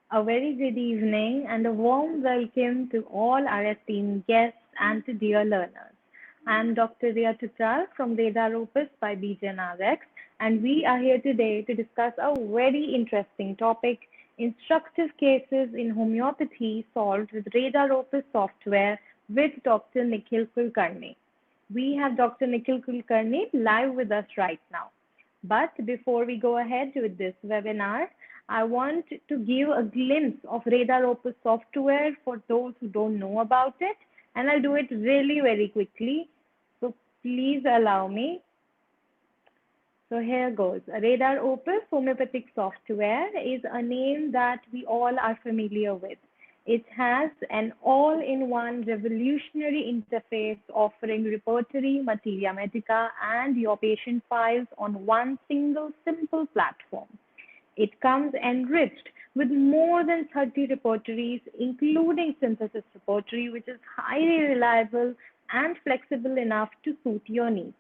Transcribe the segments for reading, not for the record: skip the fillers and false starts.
A very good evening and a warm welcome to all our esteemed guests and to dear learners. I am Dr. Ria Tutral from Radar Opus by BJNRX, and we are here today to discuss a very interesting topic, instructive cases in homeopathy solved with Radar Opus software with Dr. Nikhil Kulkarni. We have Dr. Nikhil Kulkarni live with us right now. But before we go ahead with this webinar, I want to give a glimpse of Radar Opus software for those who don't know about it, and I'll do it really very quickly. So please allow me. So here goes. Radar Opus homeopathic software is a name that we all are familiar with. It has an all-in-one revolutionary interface offering repertory, materia medica, and your patient files on one single simple platform. It comes enriched with more than 30 repertories, including synthesis repertory, which is highly reliable and flexible enough to suit your needs.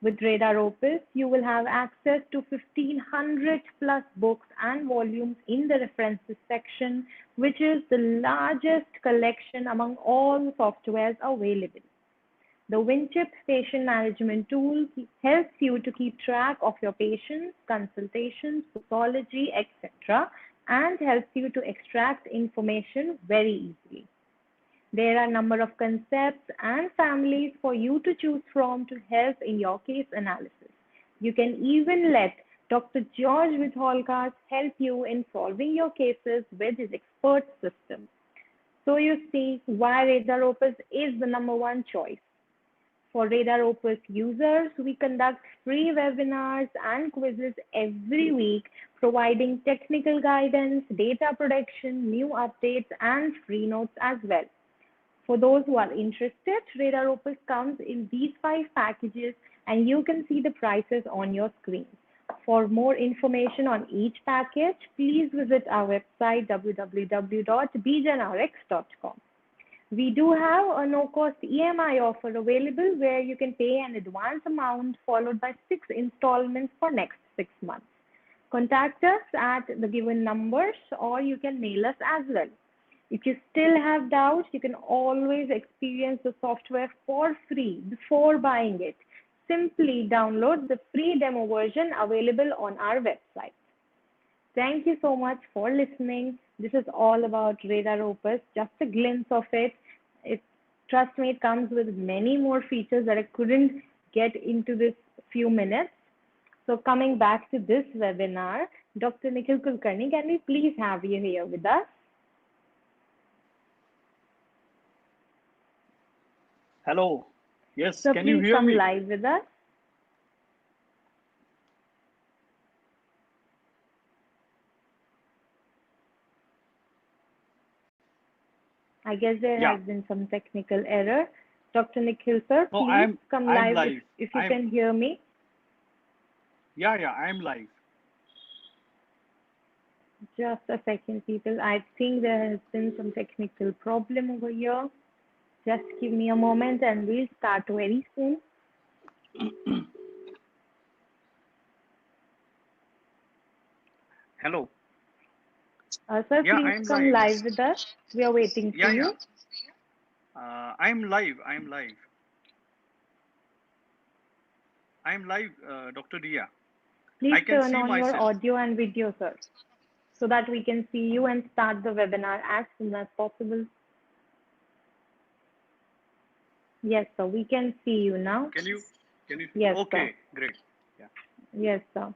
With Radar Opus, you will have access to 1500 plus books and volumes in the references section, which is the largest collection among all the softwares available. The Winchip patient management tool helps you to keep track of your patients, consultations, pathology, etc., and helps you to extract information very easily. There are a number of concepts and families for you to choose from to help in your case analysis. You can even let Dr. George Vitholkas help you in solving your cases with his expert system. So you see why Radar Opus is the #1 choice. For Radar Opus users, we conduct free webinars and quizzes every week, providing technical guidance, data protection, new updates, and free notes as well. For those who are interested, Radar Opus comes in these 5 packages, and you can see the prices on your screen. For more information on each package, please visit our website www.bjnrx.com. We do have a no-cost EMI offer available where you can pay an advance amount followed by 6 installments for next 6 months. Contact us at the given numbers, or you can mail us as well. If you still have doubts, you can always experience the software for free before buying it. Simply download the free demo version available on our website. Thank you so much for listening. This is all about Radar Opus, just a glimpse of it. Trust me, it comes with many more features that I couldn't get into this few minutes. So coming back to this webinar, Dr. Nikhil Kulkarni, can we please have you here with us? Hello. Yes, So can you please hear come me? live with us. I guess there Yeah. has been some technical error. Dr. Nikhil sir, No, please come I'm live live. if you can hear me. Yeah, I'm live. Just a second, people. I think there has been some technical problem over here. Just give me a moment and we'll start very soon. Hello. Sir, Yeah, please I'm come live. live with us. We are waiting for you. I'm live. I'm live, Dr. Dia. Please I can turn see on your myself. audio and video, sir, so that we can see you and start the webinar as soon as possible. Yes, sir, we can see you now. Can you? Yes, Okay, sir. great. Yeah. Yes, sir.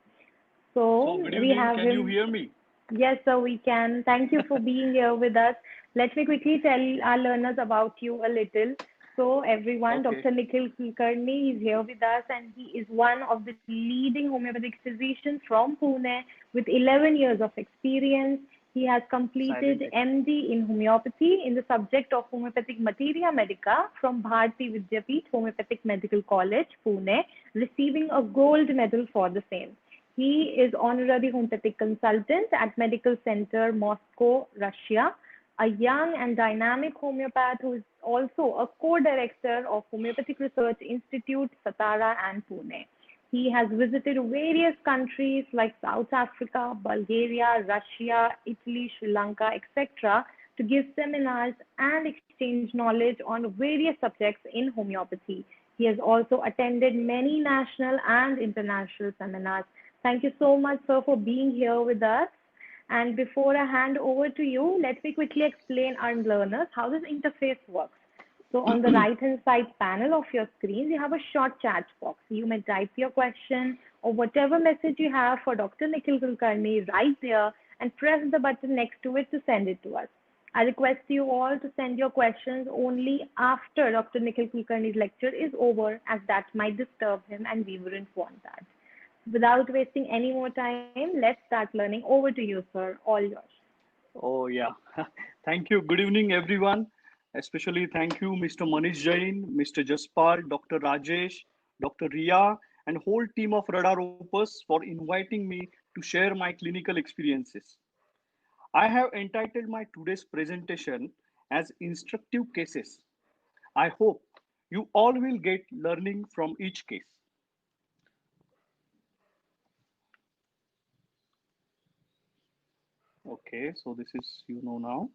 So, So good we evening. have Can you him. hear me? Yes, sir, we can. Thank you for being here with us. Let me quickly tell our learners about you a little. So everyone, Okay. Dr. Nikhil Kulkarni is here with us, and he is one of the leading homeopathic physicians from Pune with 11 years of experience. He has completed Silent. MD in homeopathy in the subject of homeopathic materia medica from Bharati Vidyapeeth Homeopathic Medical College, Pune, receiving a gold medal for the same. He is honorary homeopathic consultant at Medical Center, Moscow, Russia, a young and dynamic homeopath who is also a co-director of Homeopathic Research Institute, Satara and Pune. He has visited various countries like South Africa, Bulgaria, Russia, Italy, Sri Lanka, etc., to give seminars and exchange knowledge on various subjects in homeopathy. He has also attended many national and international seminars. Thank you so much, sir, for being here with us. And before I hand over to you, let me quickly explain our learners how this interface works. So on the right hand side panel of your screen, you have a short chat box. You may type your question or whatever message you have for Dr. Nikhil Kulkarni right there and press the button next to it to send it to us. I request you all to send your questions only after Dr. Nikhil Kulkarni's lecture is over, as that might disturb him and we wouldn't want that. Without wasting any more time, let's start learning. Over to you, sir. All yours. Oh, yeah. Thank you. Good evening, everyone. Especially thank you, Mr. Manish Jain, Mr. Jaspal, Dr. Rajesh, Dr. Ria, and whole team of Radar Opus for inviting me to share my clinical experiences. I have entitled my today's presentation as Instructive Cases. I hope you all will get learning from each case. Okay, so this is now.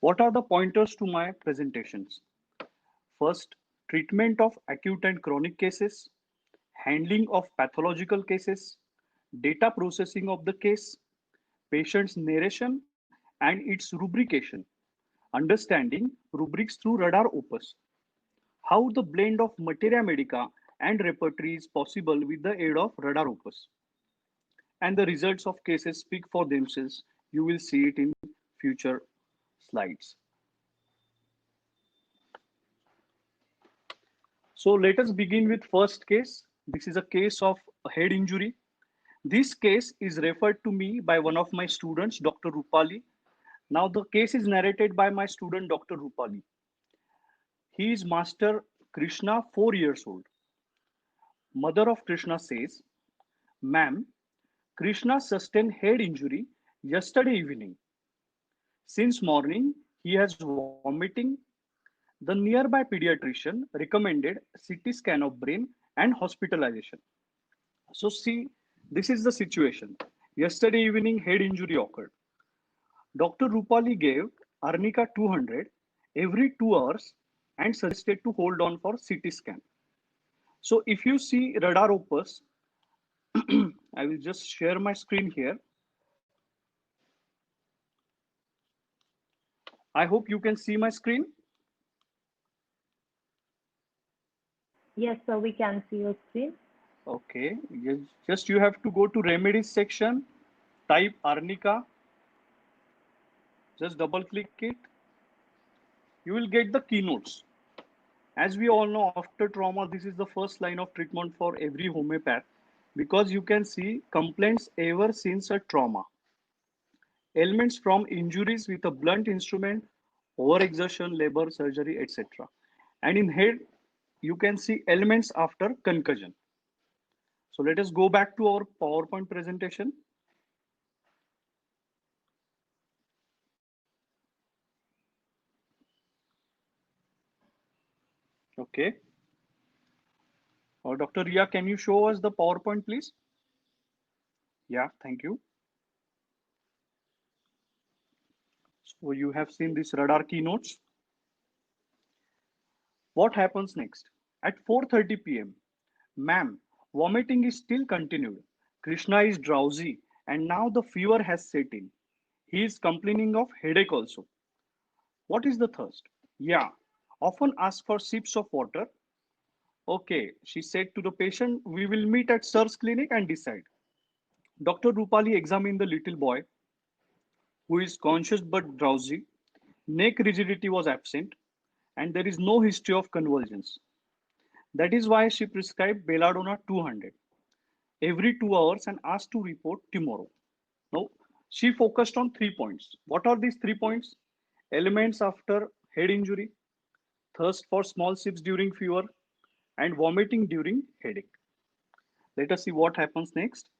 What are the pointers to my presentations? First, treatment of acute and chronic cases, handling of pathological cases, data processing of the case, patient's narration and its rubrication, understanding rubrics through Radar Opus, how the blend of materia medica and repertory is possible with the aid of Radar Opus, and the results of cases speak for themselves. You will see it in future slides. So let us begin with first case. This is a case of a head injury. This case is referred to me by one of my students, Dr. Rupali. Now the case is narrated by my student, Dr. Rupali. He is Master Krishna, 4 years old. Mother of Krishna says, Ma'am, Krishna sustained head injury yesterday evening. Since morning, he has vomiting. The nearby pediatrician recommended CT scan of brain and hospitalization. So see, this is the situation. Yesterday evening, head injury occurred. Dr. Rupali gave Arnica 200 every 2 hours and suggested to hold on for CT scan. So if you see Radar Opus, I will just share my screen here. I hope you can see my screen. Yes, sir, we can see your screen. Okay, just you have to go to remedies section, type Arnica, just double click it. You will get the keynotes. As we all know, after trauma, this is the first line of treatment for every homeopath because you can see complaints ever since a trauma. Ailments from injuries with a blunt instrument, overexertion, labor, surgery, etc. And in head, you can see ailments after concussion. So let us go back to our PowerPoint presentation. Okay. Dr. Ria, can you show us the PowerPoint, please? Yeah, thank you. So you have seen this radar keynotes. What happens next? At 4:30 p.m., ma'am, vomiting is still continued. Krishna is drowsy and now the fever has set in. He is complaining of headache also. What is the thirst? Yeah, often ask for sips of water. Okay, she said to the patient, we will meet at Sir's clinic and decide. Dr. Rupali examined the little boy who is conscious but drowsy. Neck rigidity was absent and there is no history of convulsions. That is why she prescribed Belladonna 200 every 2 hours and asked to report tomorrow. Now, she focused on 3 points. What are these 3 points? Elements after head injury, thirst for small sips during fever, and vomiting during headache. Let us see what happens next.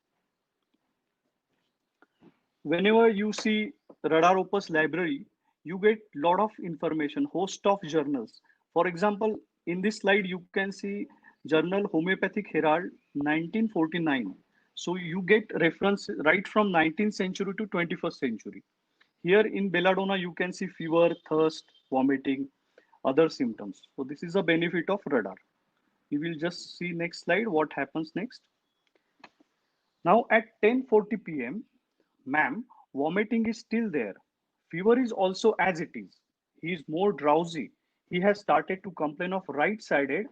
Whenever you see Radar Opus library, you get lot of information, host of journals. For example, in this slide, you can see Journal Homeopathic Herald, 1949. So you get reference right from 19th century to 21st century. Here in belladonna, you can see fever, thirst, vomiting, other symptoms. So this is a benefit of radar. You will just see next slide what happens next. Now at 10:40 p.m., ma'am, vomiting is still there. Fever is also as it is. He is more drowsy. He has started to complain of right-sided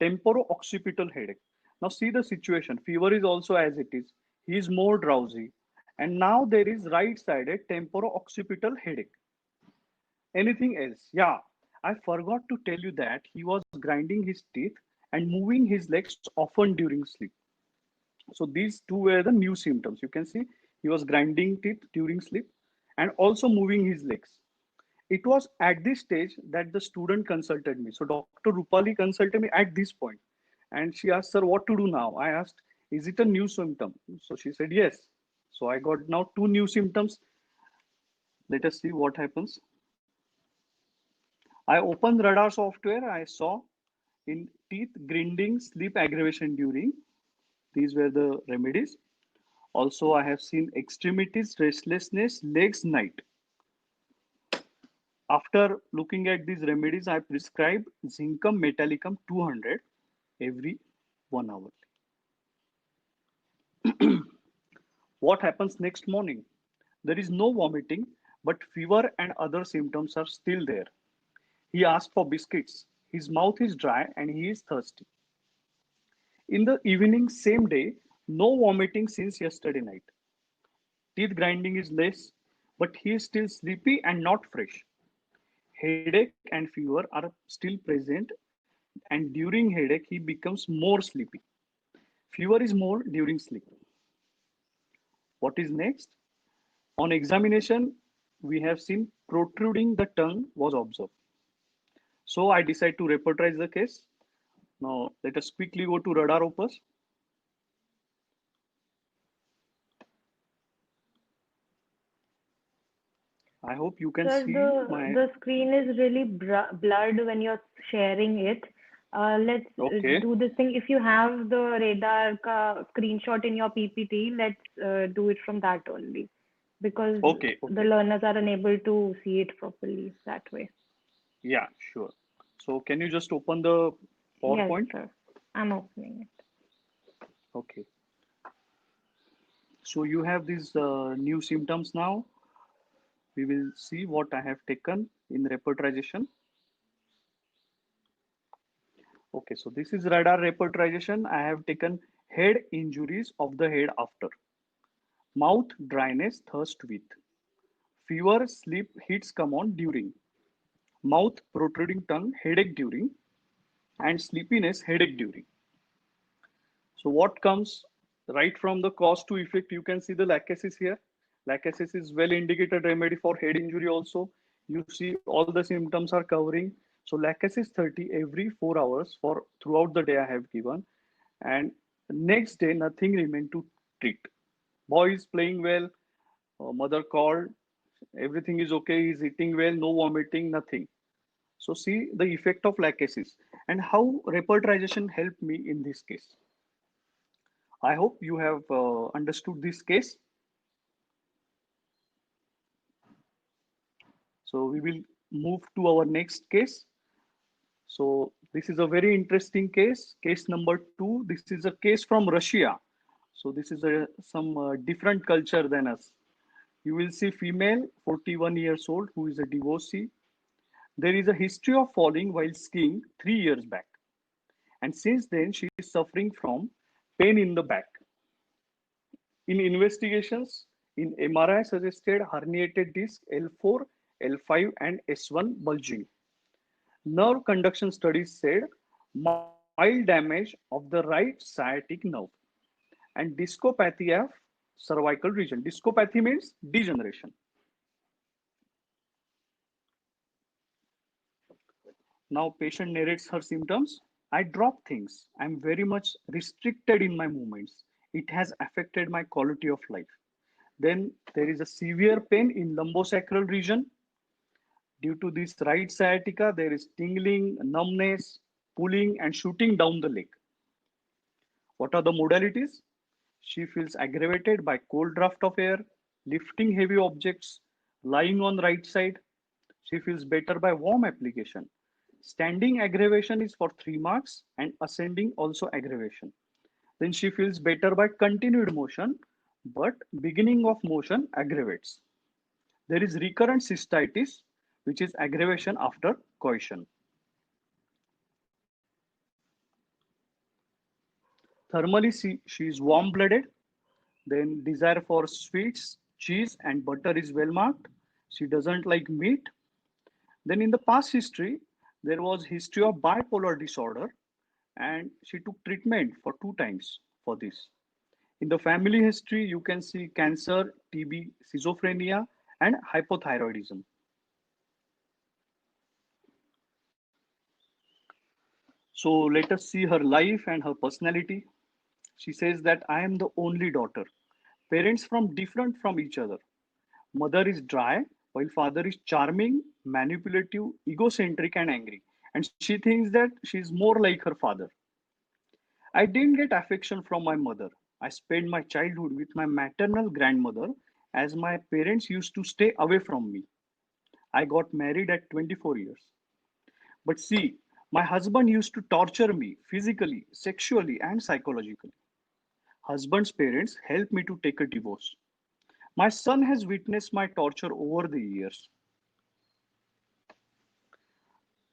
temporo-occipital headache. Now see the situation. Fever is also as it is. He is more drowsy. And now there is right-sided temporo-occipital headache. Anything else? Yeah, I forgot to tell you that he was grinding his teeth and moving his legs often during sleep. So these two were the new symptoms. You can see he was grinding teeth during sleep and also moving his legs. It was at this stage that the student consulted me. So Dr. Rupali consulted me at this point, and she asked, "Sir, what to do now?" I asked, "Is it a new symptom?" So she said, "Yes." So I got now two new symptoms. Let us see what happens. I opened radar software. I saw in teeth grinding, sleep aggravation during. These were the remedies. Also, I have seen extremities, restlessness, legs, night. After looking at these remedies, I prescribe Zincum Metallicum 200 every 1 hour. What happens next morning? There is no vomiting, but fever and other symptoms are still there. He asked for biscuits. His mouth is dry and he is thirsty. In the evening, same day, no vomiting since yesterday night. Teeth grinding is less, but he is still sleepy and not fresh. Headache and fever are still present, and during headache, he becomes more sleepy. Fever is more during sleep. What is next? On examination, we have seen protruding the tongue was observed. So I decide to repertorize the case. Now let us quickly go to radar opus. I hope you can Sir, see my. the screen is really blurred when you're sharing it. Let's Okay, do this thing. If you have the radar screenshot in your PPT, let's do it from that only, because okay, the okay. learners are unable to see it properly that way. Yeah, sure. So can you just open the Yes, PowerPoint? sir. I'm opening it. Okay. So you have these new symptoms now. We will see what I have taken in repertorization. Okay, so this is radar repertorization. I have taken head injuries of the head after. Mouth dryness, thirst with. Fever, sleep, hits come on during. Mouth protruding tongue, headache during. And sleepiness, headache during. So what comes right from the cause to effect? You can see the lachesis here. Lachesis is well indicated remedy for head injury also. You see all the symptoms are covering. So lachesis 30 every 4 hours for throughout the day I have given. And next day nothing remained to treat. Boy is playing well. Mother called. Everything is okay. He's eating well. No vomiting. Nothing. So see the effect of lachesis and how repertorization helped me in this case. I hope you have understood this case. So we will move to our next case. So this is a very interesting case. Case number two. This is a case from Russia. So this is some different culture than us. You will see female, 41 years old, who is a divorcee. There is a history of falling while skiing 3 years back. And since then, she is suffering from pain in the back. In investigations, in MRI suggested herniated disc L4, L5, and S1 bulging. Nerve conduction studies said mild damage of the right sciatic nerve and discopathy of cervical region. Discopathy means degeneration. Now patient narrates her symptoms. I drop things. I'm very much restricted in my movements. It has affected my quality of life. Then there is a severe pain in lumbosacral region. Due to this right sciatica, there is tingling, numbness, pulling, and shooting down the leg. What are the modalities? She feels aggravated by cold draft of air, lifting heavy objects, lying on right side. She feels better by warm application. Standing aggravation is for 3 marks and ascending also aggravation. Then she feels better by continued motion, but beginning of motion aggravates. There is recurrent cystitis, which is aggravation after coition. Thermally, she is warm blooded. Then desire for sweets, cheese, and butter is well marked. She doesn't like meat. Then in the past history, there was history of bipolar disorder, and she took treatment for 2 times for this. In the family history, you can see cancer, TB, schizophrenia, and hypothyroidism. So let us see her life and her personality. She says that I am the only daughter. Parents from different from each other. Mother is dry, while father is charming, manipulative, egocentric, and angry. And she thinks that she is more like her father. I didn't get affection from my mother. I spent my childhood with my maternal grandmother as my parents used to stay away from me. I got married at 24 years. But see, my husband used to torture me physically, sexually, and psychologically. Husband's parents helped me to take a divorce. My son has witnessed my torture over the years.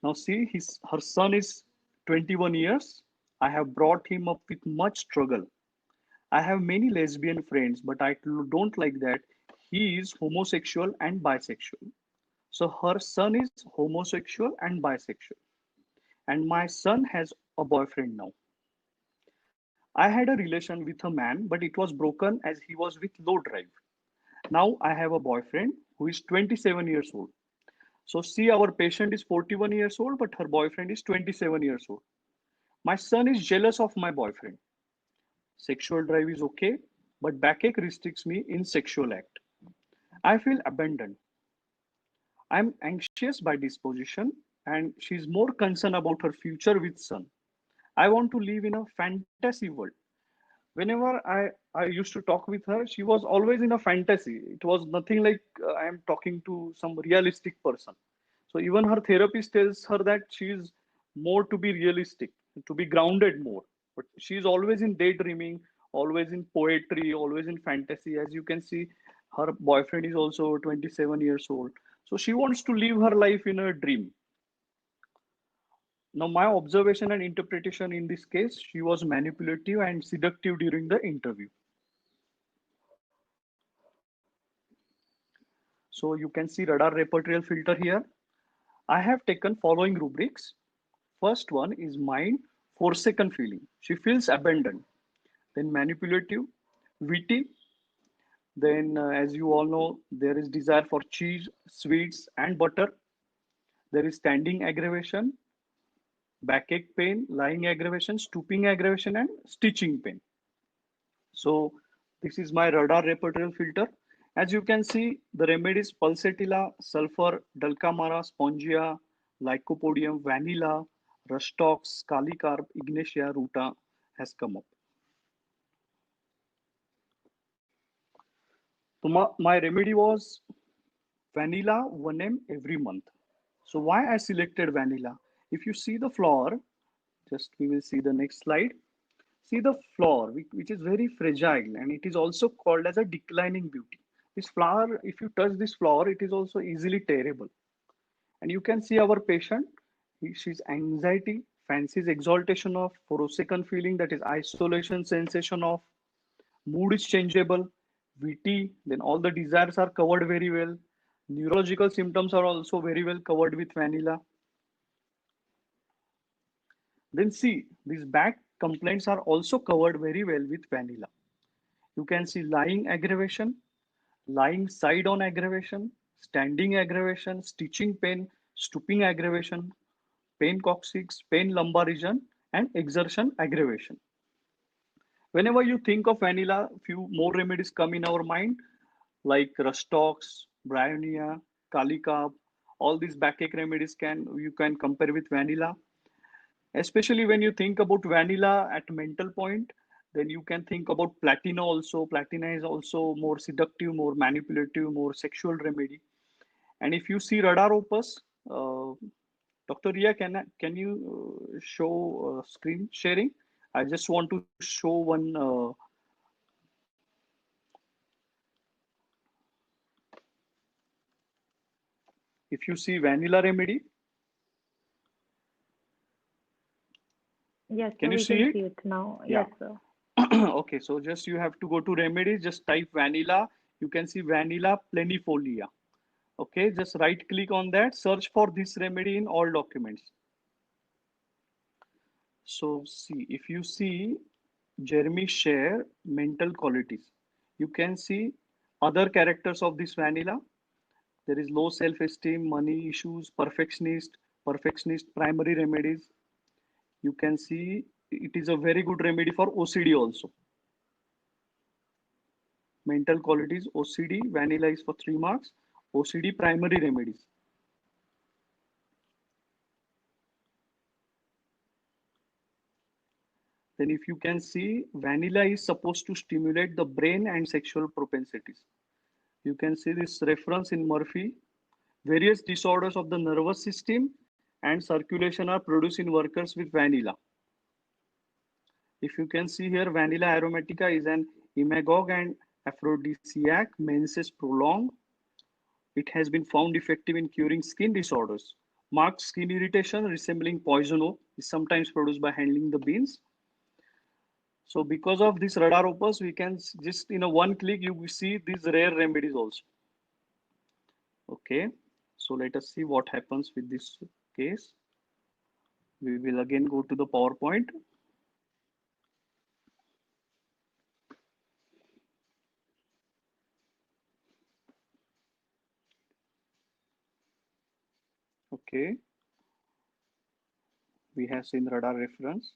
Now see, her son is 21 years. I have brought him up with much struggle. I have many lesbian friends, but I don't like that he is homosexual and bisexual. So her son is homosexual and bisexual. And my son has a boyfriend now. I had a relation with a man, but it was broken as he was with low drive. Now I have a boyfriend who is 27 years old. So see, our patient is 41 years old, but her boyfriend is 27 years old. My son is jealous of my boyfriend. Sexual drive is okay, but backache restricts me in sexual act. I feel abandoned. I'm anxious by disposition, and she's more concerned about her future with son. I want to live in a fantasy world. Whenever I used to talk with her, she was always in a fantasy. It was nothing like I am talking to some realistic person. So even her therapist tells her that she is more to be realistic, to be grounded more. But she is always in daydreaming, always in poetry, always in fantasy. As you can see, her boyfriend is also 27 years old. So she wants to live her life in a dream. Now, my observation and interpretation in this case, she was manipulative and seductive during the interview. So you can see radar repertorial filter here. I have taken following rubrics. First one is mind, forsaken feeling. She feels abandoned. Then manipulative, witty. Then, as you all know, there is desire for cheese, sweets, and butter. There is standing aggravation, backache pain, lying aggravation, stooping aggravation, and stitching pain. So this is my radar repertorial filter. As you can see, the remedies pulsatilla, sulfur, dulcamara, spongia, lycopodium, vanilla, rustox, calicarb, ignatia, ruta has come up. So my remedy was vanilla 1 m every month. So why I selected vanilla? If you see the flower, just we will see the next slide. See the flower, which is very fragile and it is also called as a declining beauty. This flower, if you touch this flower, it is also easily tearable. And you can see our patient, she's anxiety, fancies exaltation of, forsaken feeling, that is isolation sensation of, mood is changeable, witty, then all the desires are covered very well. Neurological symptoms are also very well covered with vanilla. Then see, these back complaints are also covered very well with vanilla. You can see lying aggravation, lying side on aggravation, standing aggravation, stitching pain, stooping aggravation, pain coccyx, pain lumbar region, and exertion aggravation. Whenever you think of vanilla, few more remedies come in our mind, like Rustox, Bryonia, Kalikap. All these backache remedies you can compare with vanilla. Especially when you think about vanilla at mental point, Then you can think about platina also. Platina is also more seductive, more manipulative, more sexual remedy. And if you see radar opus, uh, Dr. Ria, can you show screen sharing? I just want to show one. If you see vanilla remedy, Yes, can sir, you we see can it? see it now. Yeah. Yes, sir. Okay, so just you have to go to remedies, just type vanilla. You can see vanilla plenifolia. Okay, just right click on that, search for this remedy in all documents. So see, if you see Jeremy share mental qualities, you can see other characters of this vanilla. There is low self-esteem, money issues, perfectionist primary remedies. You can see it is a very good remedy for OCD also. Mental qualities, OCD, vanilla is for 3 marks, OCD primary remedies. Then if you can see, vanilla is supposed to stimulate the brain and sexual propensities. You can see this reference in Murphy. Various disorders of the nervous system and circulation are produced in workers with vanilla. If you can see here, vanilla aromatica is an imagogue and aphrodisiac, menses prolonged. It has been found effective in curing skin disorders. Marked skin irritation resembling poison oak is sometimes produced by handling the beans. So because of this radar opus, we can just in a one click, you see these rare remedies also. Okay, so let us see what happens with this case. We will again go to the PowerPoint. Okay, we have seen radar reference.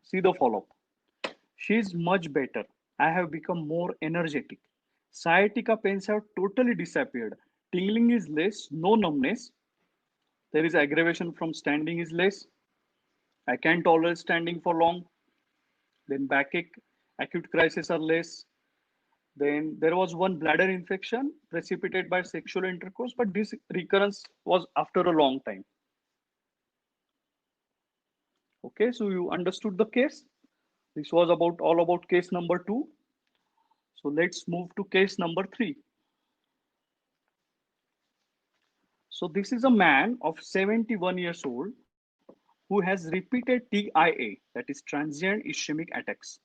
See the follow-up. She is much better. I have become more energetic. Sciatica pains have totally disappeared. Tingling is less, no numbness. There is aggravation from standing is less. I can't tolerate standing for long. Then backache, acute crises are less. Then there was one bladder infection precipitated by sexual intercourse, but this recurrence was after a long time. Okay, so you understood the case. This was about all about case number 2. So let's move to case number 3. So this is a man of 71 years old who has repeated TIA, that is transient ischemic attacks.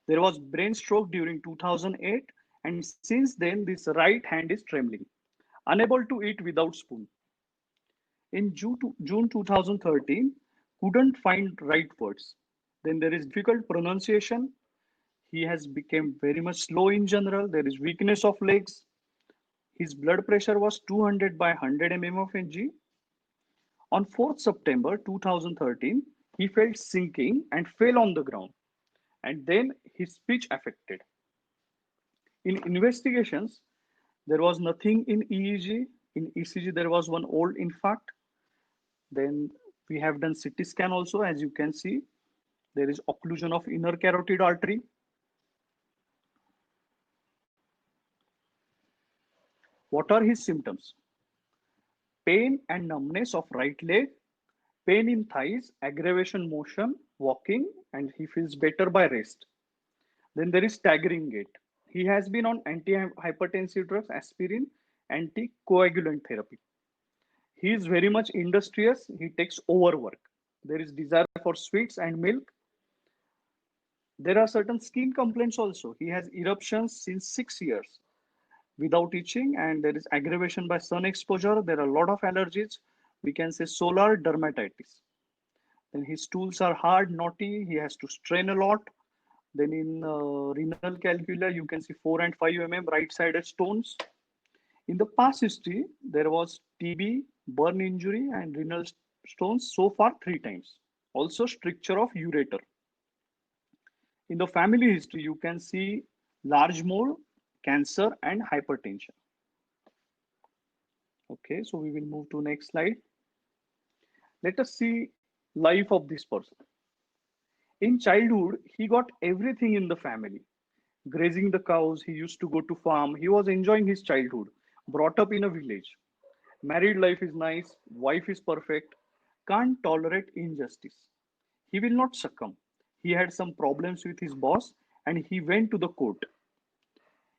There was brain stroke during 2008, and since then this right hand is trembling, unable to eat without spoon. In June 2013, couldn't find right words. Then there is difficult pronunciation. He has become very much slow in general. There is weakness of legs. His blood pressure was 200 by 100 mm of Hg. On 4th September 2013, he felt sinking and fell on the ground, and then his speech affected. In investigations, there was nothing in EEG. In ECG, there was one old infarct. Then we have done CT scan also, as you can see. There is occlusion of inner carotid artery. What are his symptoms? Pain and numbness of right leg, pain in thighs, aggravation motion, walking, and he feels better by rest. Then there is staggering gait. He has been on antihypertensive drugs, aspirin, anticoagulant therapy. He is very much industrious. He takes overwork. There is desire for sweets and milk. There are certain skin complaints also. He has eruptions since 6 years without itching, and there is aggravation by sun exposure. There are a lot of allergies. We can say solar dermatitis. Then his stools are hard, knotty. He has to strain a lot. Then in renal calculi, you can see 4 and 5 mm right-sided stones. In the past history, there was TB, burn injury, and renal stones so far 3 times. Also, stricture of ureter. In the family history, you can see large mole, cancer, and hypertension. Okay, so we will move to next slide. Let us see life of this person. In childhood, he got everything in the family. Grazing the cows, he used to go to farm. He was enjoying his childhood. Brought up in a village. Married life is nice. Wife is perfect. Can't tolerate injustice. He will not succumb. He had some problems with his boss and he went to the court.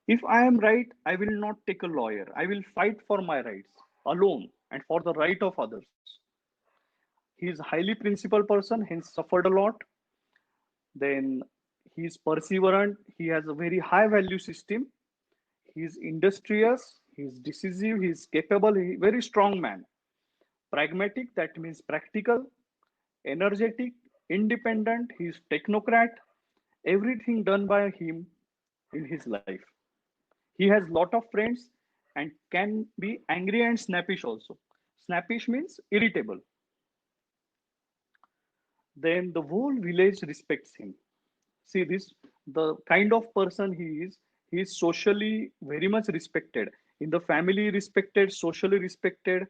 If I am right, I will not take a lawyer. I will fight for my rights alone and for the right of others. He is a highly principled person, hence suffered a lot. Then he is perseverant. He has a very high value system. He is industrious. He is decisive. He is capable. He is very strong man. Pragmatic, that means practical. Energetic, independent. He is technocrat. Everything done by him in his life. He has lot of friends and can be angry and snappish also. Snappish means irritable. Then the whole village respects him. See this, the kind of person he is socially very much respected. In the family respected, socially respected.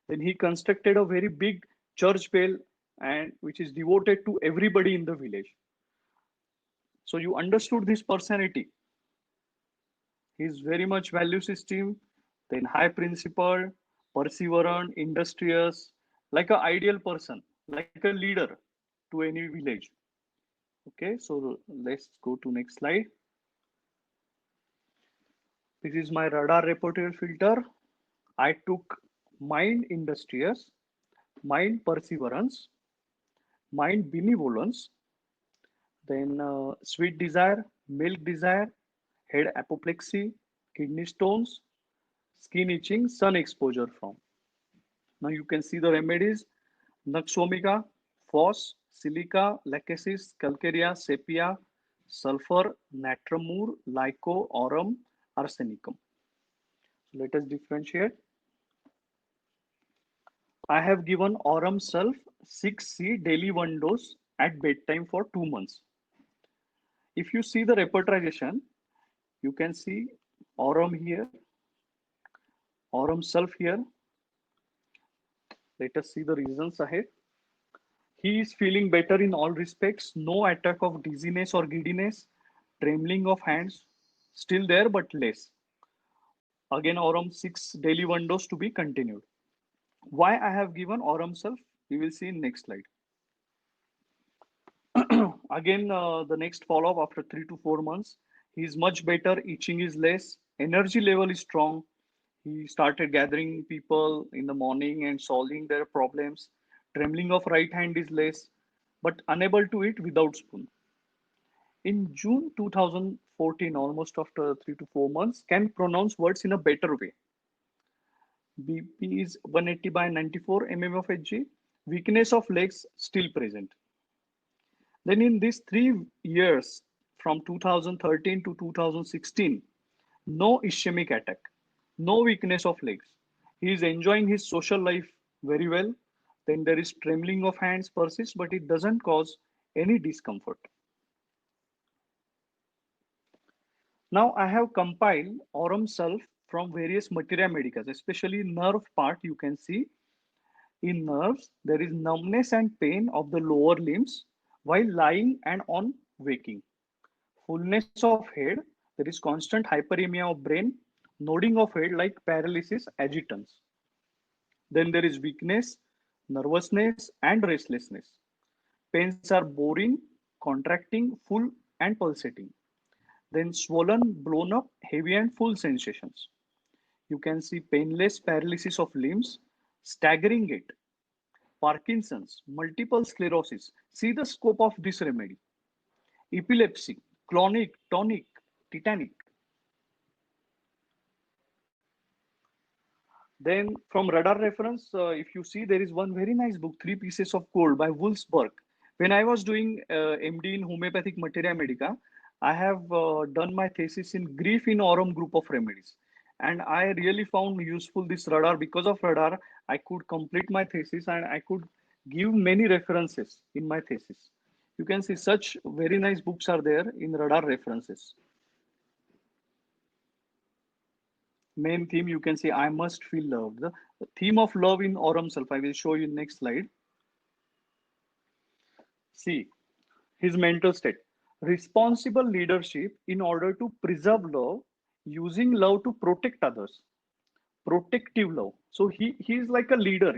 Then he constructed a very big church bell and which is devoted to everybody in the village. So you understood this personality. He's very much value system, then high principle, perseverant, industrious, like an ideal person, like a leader to any village. Okay, so let's go to next slide. This is my radar repertoire filter. I took mind industrious, mind perseverance, mind benevolence, then sweet desire, milk desire, head apoplexy, kidney stones, skin itching, sun exposure from. Now you can see the remedies: Naxomica, phos, silica, lachesis, calcarea, sepia, sulfur, natramur, lyco, aurum, arsenicum. So let us differentiate. I have given aurum sulf 6C daily 1 dose at bedtime for 2 months. If you see the repertorization, you can see aurum here, aurum sulf here. Let us see the reasons ahead. He is feeling better in all respects. No attack of dizziness or giddiness. Trembling of hands. Still there, but less. Again, Aurum 6 daily 1 dose to be continued. Why I have given Aurum Sulf? We will see in next slide. Again, the next follow-up after 3 to 4 months. He is much better. Itching is less. Energy level is strong. He started gathering people in the morning and solving their problems. Trembling of right hand is less, but unable to eat without spoon. In June 2014, almost after 3 to 4 months, can pronounce words in a better way. BP is 180 by 94 mm of Hg. Weakness of legs still present. Then in these 3 years, from 2013 to 2016, no ischemic attack, no weakness of legs. He is enjoying his social life very well. Then there is trembling of hands persists, but it doesn't cause any discomfort. Now I have compiled Aurum Sulf from various materia medicas, especially nerve part. You can see in nerves, there is numbness and pain of the lower limbs while lying and on waking. Fullness of head, there is constant hyperemia of brain, nodding of head like paralysis agitans. Then there is weakness, nervousness, and restlessness. Pains are boring, contracting, full, and pulsating. Then swollen, blown up, heavy, and full sensations. You can see painless paralysis of limbs, staggering gait, Parkinson's, multiple sclerosis. See the scope of this remedy. Epilepsy, clonic, tonic, tetanic. Then from radar reference, if you see, there is one very nice book, Three Pieces of Gold by Wolfsburg. When I was doing MD in homeopathic materia medica, I have done my thesis in grief in aurum group of remedies. And I really found useful this radar. Because of radar, I could complete my thesis and I could give many references in my thesis. You can see such very nice books are there in radar references. Main theme, you can say, I must feel loved. The theme of love in Aurum Sulf, I will show you next slide. See, his mental state. Responsible leadership in order to preserve love, using love to protect others. Protective love. So he is like a leader,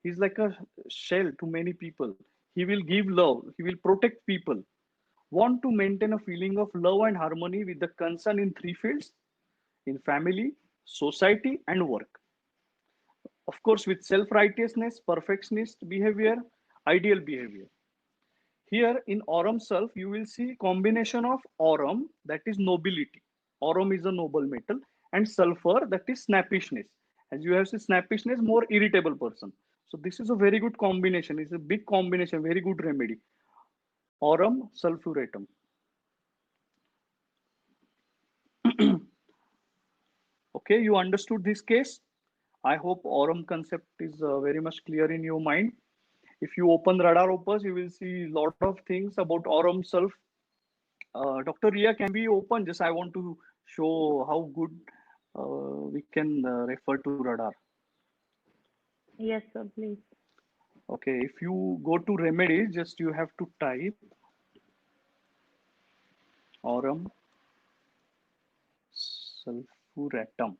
he's like a shell to many people. He will give love, he will protect people. Want to maintain a feeling of love and harmony with the concern in three fields: in family, society, and work. Of course, with self righteousness, perfectionist behavior, ideal behavior. Here in aurum self, you will see combination of aurum, that is nobility. Aurum is a noble metal, and sulfur, that is snappishness. As you have seen, snappishness, more irritable person. So this is a very good combination. It's a big combination, very good remedy. Aurum sulfuratum. Okay, you understood this case. I hope aurum concept is very much clear in your mind. If you open radar opus, you will see a lot of things about aurum self. Dr. Ria, can we open? Just I want to show how good we can refer to radar. Yes, sir, please. Okay, if you go to remedies, just you have to type aurum sulfuratum.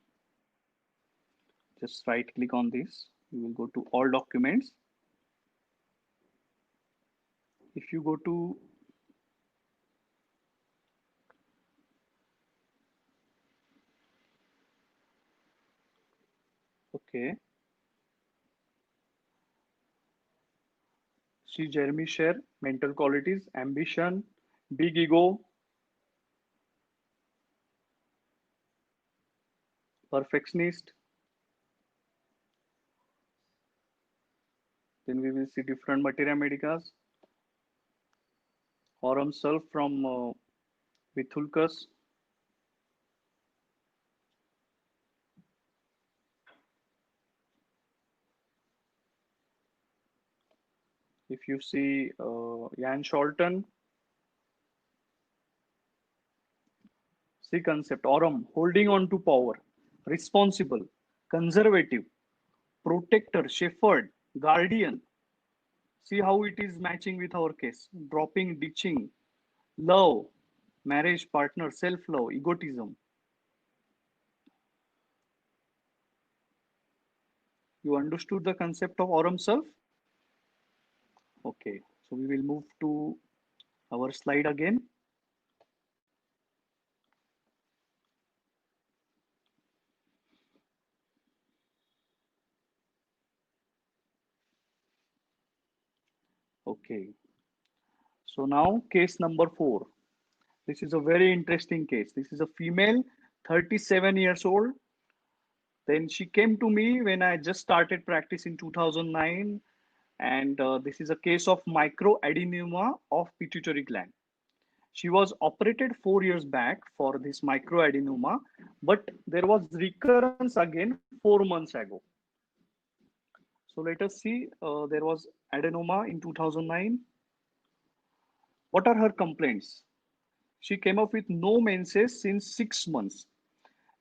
Just right click on this. You will go to all documents. If you go to okay, see Jeremy share mental qualities, ambition, big ego, perfectionist. Then we will see different materia medicas. Aurum self from Vithulkas. If you see Jan Scholten, see concept aurum, holding on to power, responsible, conservative, protector, shepherd, guardian. See how it is matching with our case. Dropping, ditching, love, marriage, partner, self-love, egotism. You understood the concept of aurum self? Okay, so we will move to our slide again. Okay, so now case number 4. This is a very interesting case. This is a female, 37 years old. Then she came to me when I just started practice in 2009. And this is a case of microadenoma of pituitary gland. She was operated 4 years back for this microadenoma, but there was recurrence again 4 months ago. So let us see. There was adenoma in 2009. What are her complaints? She came up with no menses since 6 months.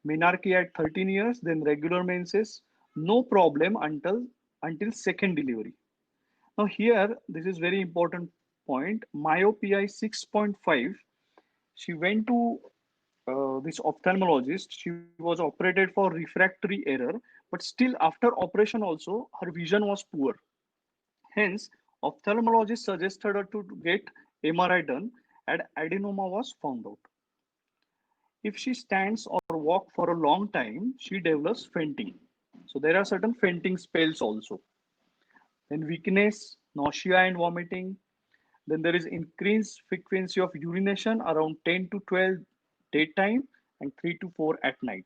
Menarche at 13 years, then regular menses, no problem until second delivery. Now here, this is very important point. Myopia 6.5. She went to this ophthalmologist. She was operated for refractory error, but still after operation also her vision was poor. Hence, ophthalmologist suggested her to get MRI done, and adenoma was found out. If she stands or walk for a long time, she develops fainting. So there are certain fainting spells also. Then weakness, nausea and vomiting. Then there is increased frequency of urination around 10 to 12 daytime and 3 to 4 at night.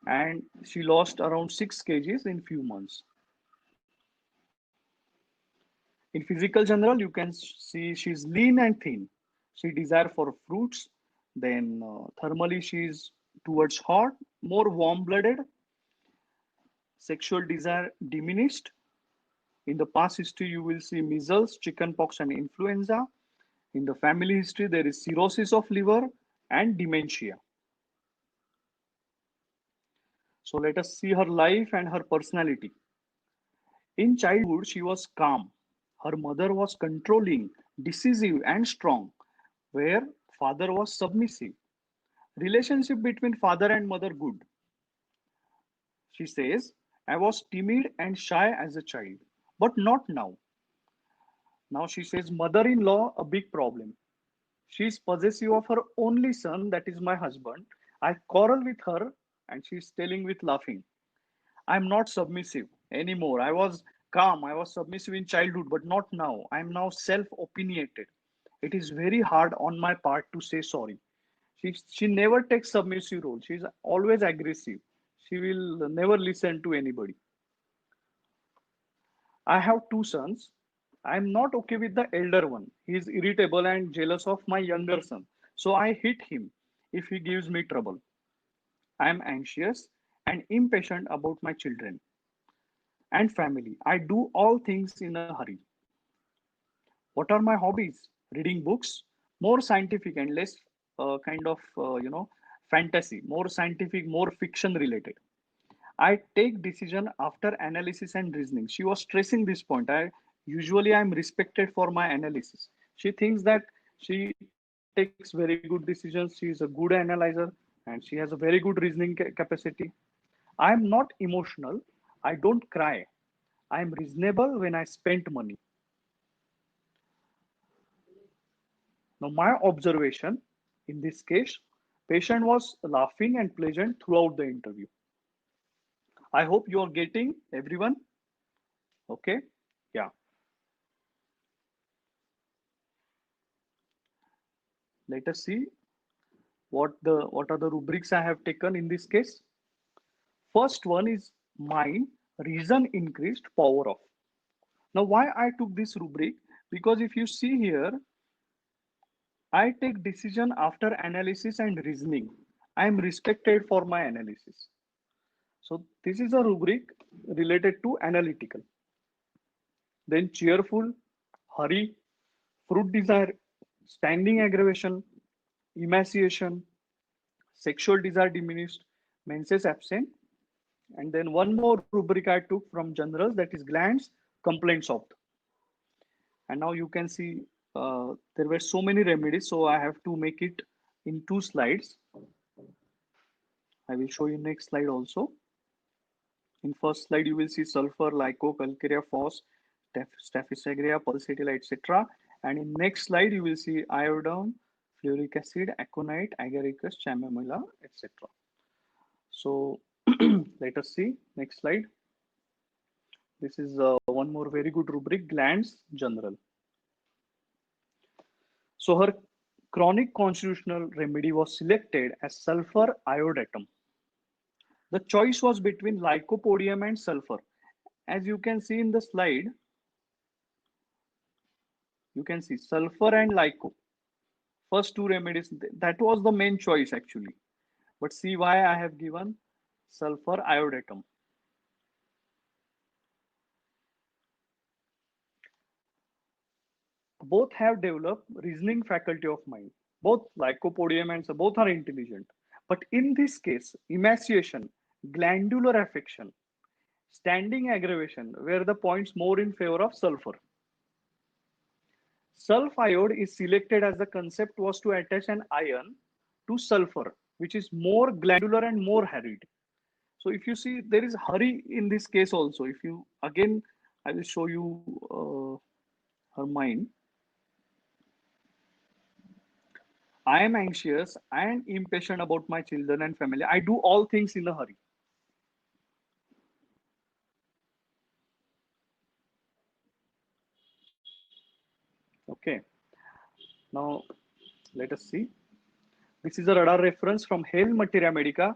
And she lost around 6 kgs in few months. In physical general, you can see she's lean and thin. She desire for fruits. Then thermally she is towards hot, more warm-blooded. Sexual desire diminished. In the past history, you will see measles, chickenpox, and influenza. In the family history, there is cirrhosis of liver and dementia. So let us see her life and her personality. In childhood, she was calm. Her mother was controlling, decisive and strong, where father was submissive. Relationship between father and mother good. She says, I was timid and shy as a child, but not now. Now she says, mother-in-law, a big problem. She is possessive of her only son, that is my husband. I quarrel with her and she is telling with laughing. I'm not submissive anymore. I was calm. I was submissive in childhood, but not now. I'm now self opinionated. It is very hard on my part to say sorry. She never takes submissive role. She's always aggressive. She will never listen to anybody. I have two sons. I'm not okay with the elder one. He is irritable and jealous of my younger son. So I hit him if he gives me trouble. I am anxious and impatient about my children and family. I do all things in a hurry. What are my hobbies? Reading books, more scientific and less kind of fantasy, more scientific, more fiction related. I take decision after analysis and reasoning. She was stressing this point. I'm respected for my analysis. She thinks that she takes very good decisions. She is a good analyzer and she has a very good reasoning capacity. I am not emotional. I don't cry. I am reasonable when I spent money. Now, my observation in this case, patient was laughing and pleasant throughout the interview. I hope you are getting everyone. Okay. Yeah. Let us see what are the rubrics I have taken in this case. First one is mind, reason increased, power off. Now, why I took this rubric? Because if you see here, I take decision after analysis and reasoning. I am respected for my analysis. So this is a rubric related to analytical. Then cheerful, hurry, fruit desire, standing aggravation, emaciation, sexual desire diminished, menses absent. And then one more rubric I took from generals, that is glands, complaints of. And now you can see there were so many remedies, so I have to make it in 2 slides. I will show you next slide also. In first slide, you will see sulfur, lyco, calcarea, phos, staphysagria, pulsatilla, etc. And in next slide, you will see iodine, fluoric acid, aconite, agaricus, chamomilla, etc. So let us see next slide. This is one more very good rubric, glands general. So her chronic constitutional remedy was selected as sulfur iodatum. The choice was between lycopodium and sulfur. As you can see in the slide, you can see sulfur and lyco. First two remedies, that was the main choice actually. But see why I have given sulfur iodatum. Both have developed reasoning faculty of mind. Both lycopodium and so both are intelligent. But in this case, emaciation, glandular affection, standing aggravation were the points more in favor of sulfur. Sulfiode is selected as the concept was to attach an ion to sulfur, which is more glandular and more harried. So if you see, there is hurry in this case also. If you, again, I will show you her mind. I am anxious and impatient about my children and family. I do all things in a hurry. Okay. Now, let us see. This is a radar reference from Hale Materia Medica.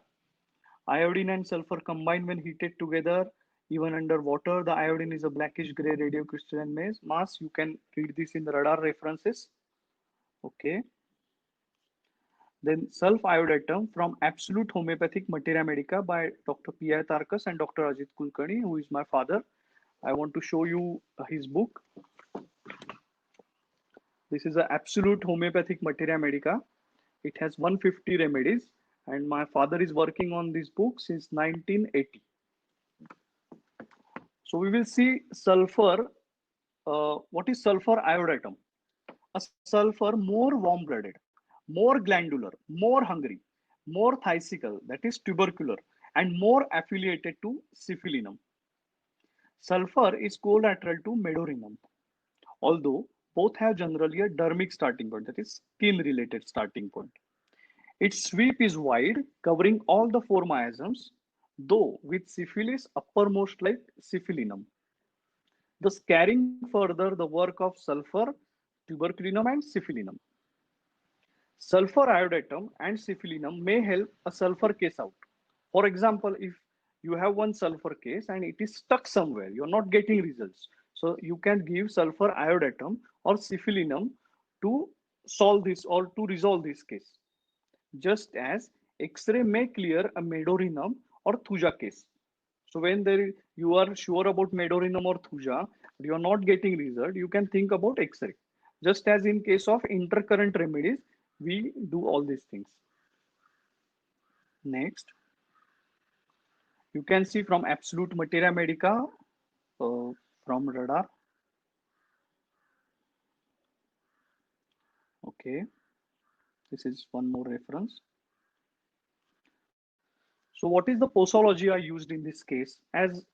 Iodine and sulfur combine when heated together, even underwater. The iodine is a blackish gray radio crystalline mass. You can read this in the radar references. Okay. Then sulf-iodatum from Absolute Homeopathic Materia Medica by Dr. P.I. Tarkas and Dr. Ajit Kulkarni, who is my father. I want to show you his book. This is an Absolute Homeopathic Materia Medica. It has 150 remedies, and my father is working on this book since 1980. So we will see sulfur. What is sulfur iodatum? a sulfur more warm-blooded, more glandular, more hungry, more thysical, that is tubercular, and more affiliated to syphilinum. Sulfur is collateral to medorinum, although both have generally a dermic starting point, that is skin-related starting point. Its sweep is wide, covering all the four miasms, though with syphilis uppermost like syphilinum, thus carrying further the work of sulfur, tuberculinum, and syphilinum. Sulfur iodatum and syphilinum may help a sulfur case out. For example, if you have one sulfur case and it is stuck somewhere, you're not getting results. So you can give sulfur iodatum or syphilinum to solve this or to resolve this case. Just as X-ray may clear a medorinum or thuja case. So when you are sure about medorinum or thuja, but you are not getting result, you can think about X-ray. Just as in case of intercurrent remedies, we do all these things. Next, you can see from Absolute Materia Medica from radar. Okay, this is one more reference. So what is the posology I used in this case? As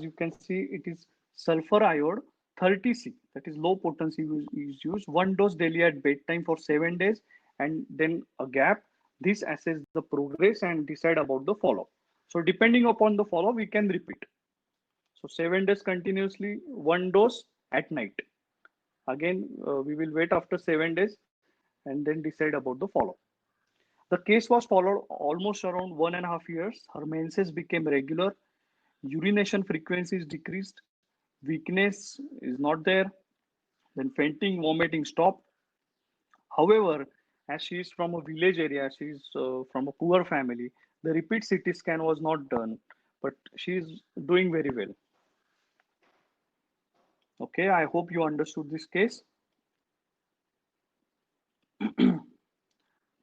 you can see, it is sulfur iode 30C, that is low potency is used. One dose daily at bedtime for 7 days and then a gap. This assess the progress and decide about the follow. So depending upon the follow, we can repeat. So 7 days continuously, one dose at night. Again, we will wait after 7 days and then decide about the follow. The case was followed almost around 1.5 years. Her menses became regular. Urination frequency is decreased. Weakness is not there. Then fainting, vomiting stopped. However, as she is from a village area, she is from a poor family, the repeat CT scan was not done, but she is doing very well. Okay, I hope you understood this case.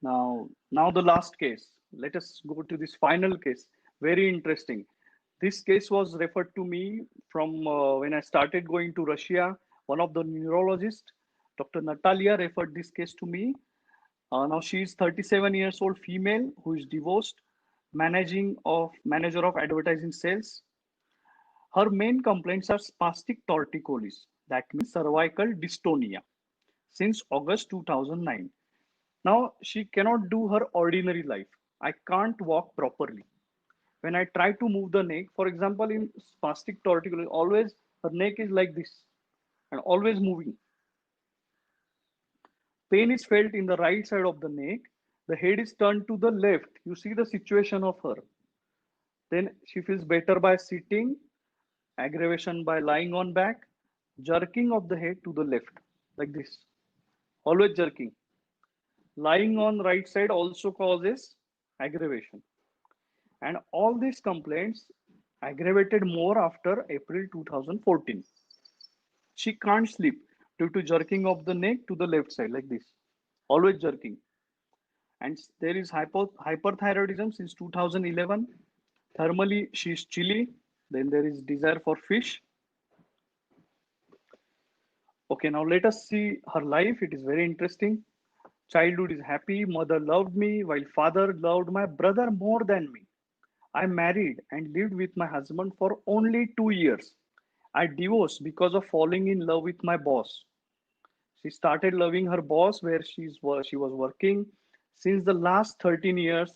Now the last case. Let us go to this final case. Very interesting. This case was referred to me from when I started going to Russia. One of the neurologists, Dr. Natalia, referred this case to me. Now she is 37 years old female who is divorced, manager of advertising sales. Her main complaints are spastic torticollis, that means cervical dystonia, since August 2009. Now she cannot do her ordinary life. I can't walk properly. When I try to move the neck, for example, in spastic torticollis, always her neck is like this and always moving. Pain is felt in the right side of the neck. The head is turned to the left. You see the situation of her. Then she feels better by sitting, aggravation by lying on back, jerking of the head to the left, like this. Always jerking. Lying on right side also causes aggravation. And all these complaints aggravated more after April 2014. She can't sleep due to jerking of the neck to the left side, like this. Always jerking. And there is hyperthyroidism since 2011. Thermally, she is chilly. Then there is desire for fish. Okay, now let us see her life. It is very interesting. Childhood is happy. Mother loved me, while father loved my brother more than me. I married and lived with my husband for only 2 years. I divorced because of falling in love with my boss. She started loving her boss where she was working. Since the last 13 years,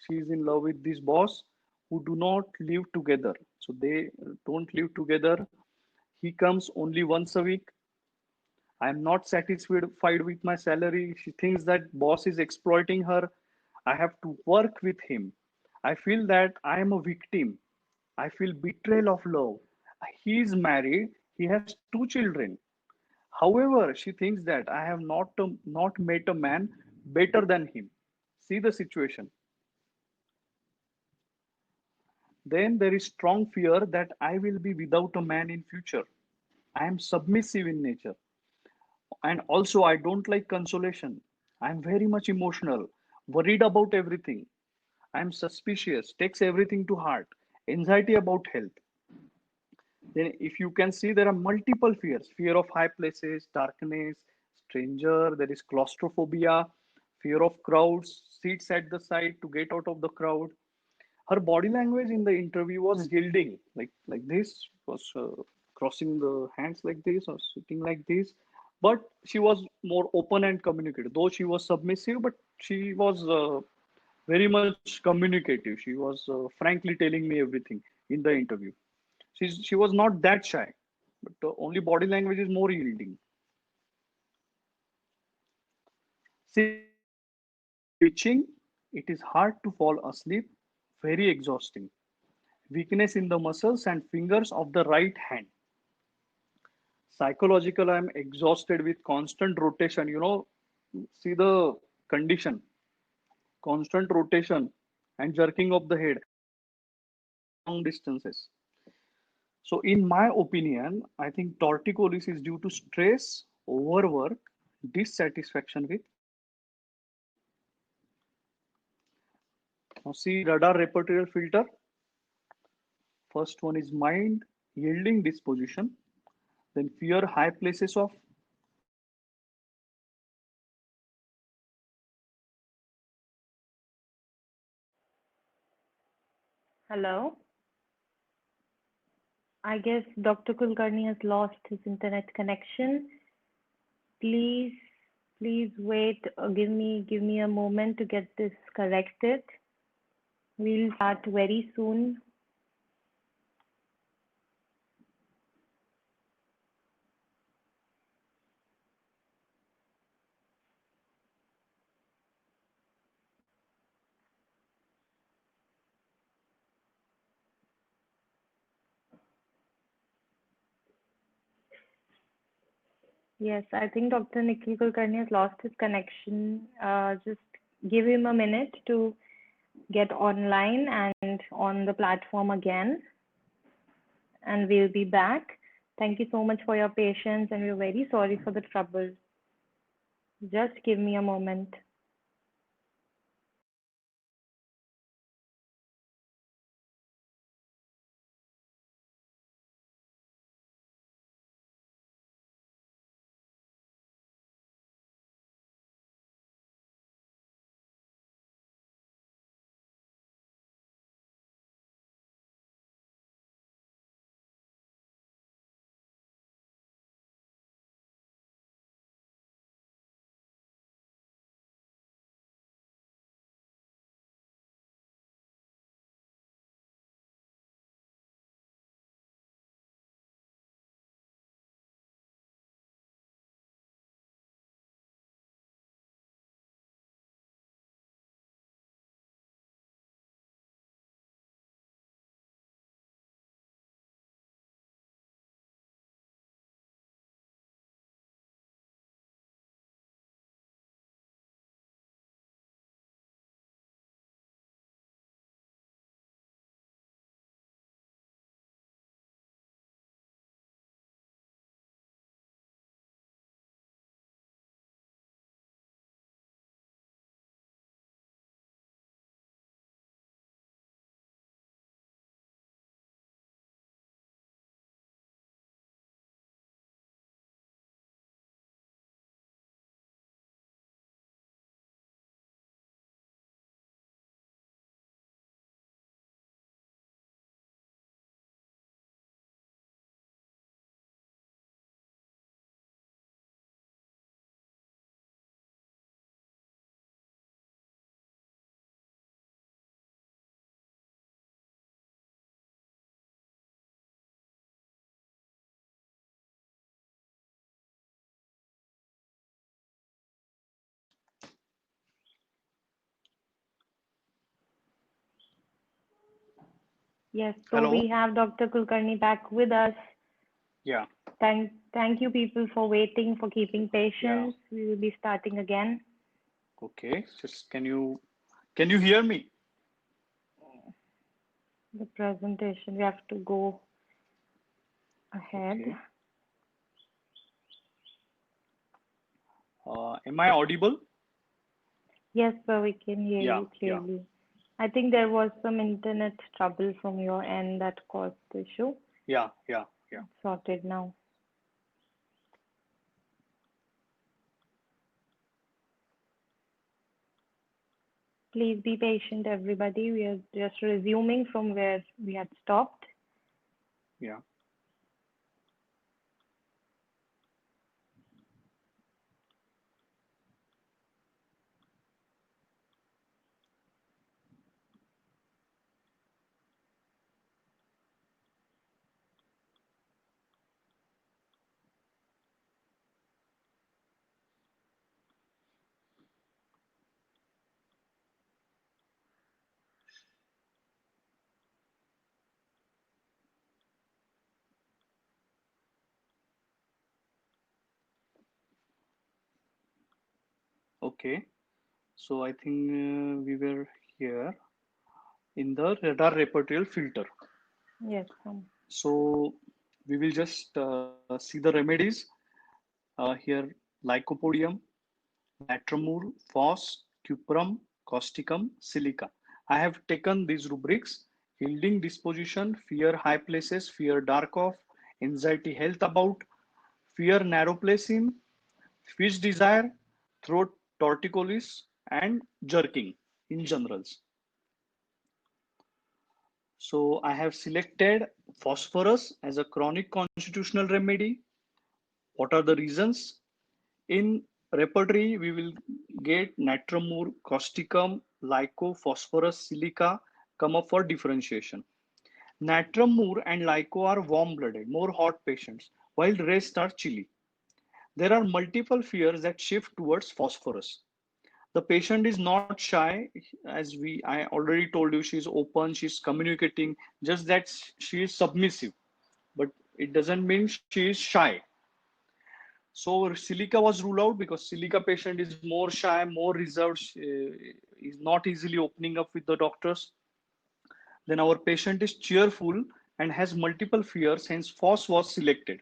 she is in love with this boss who do not live together. So they don't live together. He comes only once a week. I am not satisfied with my salary. She thinks that boss is exploiting her. I have to work with him. I feel that I am a victim. I feel betrayal of love. He is married. He has two children. However, she thinks that I have not met a man better than him. See the situation. Then there is strong fear that I will be without a man in future. I am submissive in nature. And also, I don't like consolation. I'm very much emotional, worried about everything. I'm suspicious, takes everything to heart, anxiety about health. Then if you can see, there are multiple fears: fear of high places, darkness, stranger, there is claustrophobia, fear of crowds, seats at the side to get out of the crowd. Her body language in the interview was yielding, like this, was crossing the hands like this or sitting like this. But she was more open and communicative, though she was submissive, but she was very much communicative. She was frankly telling me everything in the interview. She was not that shy, but only body language is more yielding. Twitching, it is hard to fall asleep, very exhausting. Weakness in the muscles and fingers of the right hand. Psychological, I'm exhausted with constant rotation. See the condition: constant rotation and jerking of the head long distances. So, in my opinion, I think torticollis is due to stress, overwork, dissatisfaction with. Now, see radar repertorial filter. First one is mind, yielding disposition. Then fear, high places of. Hello. I guess Dr. Kulkarni has lost his internet connection. Please, please wait. Give me a moment to get this corrected. We'll start very soon. Yes, I think Dr. Nikhil Kulkarni has lost his connection. Just give him a minute to get online and on the platform again, and we'll be back. Thank you so much for your patience, and we're very sorry for the trouble. Just give me a moment. Yes, so Hello. we have Dr. Kulkarni back with us. Yeah. Thank you people for waiting, for keeping Yeah. patience. We will be starting again. Okay. Just can you hear me? The presentation, we have to go ahead. Okay. Am I audible? Yes, sir, we can hear Yeah. you Yeah. clearly. I think there was some internet trouble from your end that caused the issue. Yeah. Yeah. Yeah. Sorted now. Please be patient, everybody. We are just resuming from where we had stopped. Yeah. Okay. So I think we were here in the radar repertorial filter. Yes. So we will just see the remedies here: lycopodium, natramur, phos, cuprum, causticum, silica. I have taken these rubrics: yielding disposition, fear high places, fear dark off, anxiety health about, fear narrow place in, fish desire, throat torticollis, and jerking in generals. So I have selected phosphorus as a chronic constitutional remedy. What are the reasons? In repertory, we will get natramur, causticum, lyco, phosphorus, silica come up for differentiation. Natramur and lyco are warm-blooded, more hot patients, while rest are chilly. There are multiple fears that shift towards phosphorus. The patient is not shy, as I already told you, she's open, she's communicating, just that she is submissive, but it doesn't mean she is shy. So silica was ruled out because silica patient is more shy, more reserved, is not easily opening up with the doctors. Then our patient is cheerful and has multiple fears, hence phos was selected.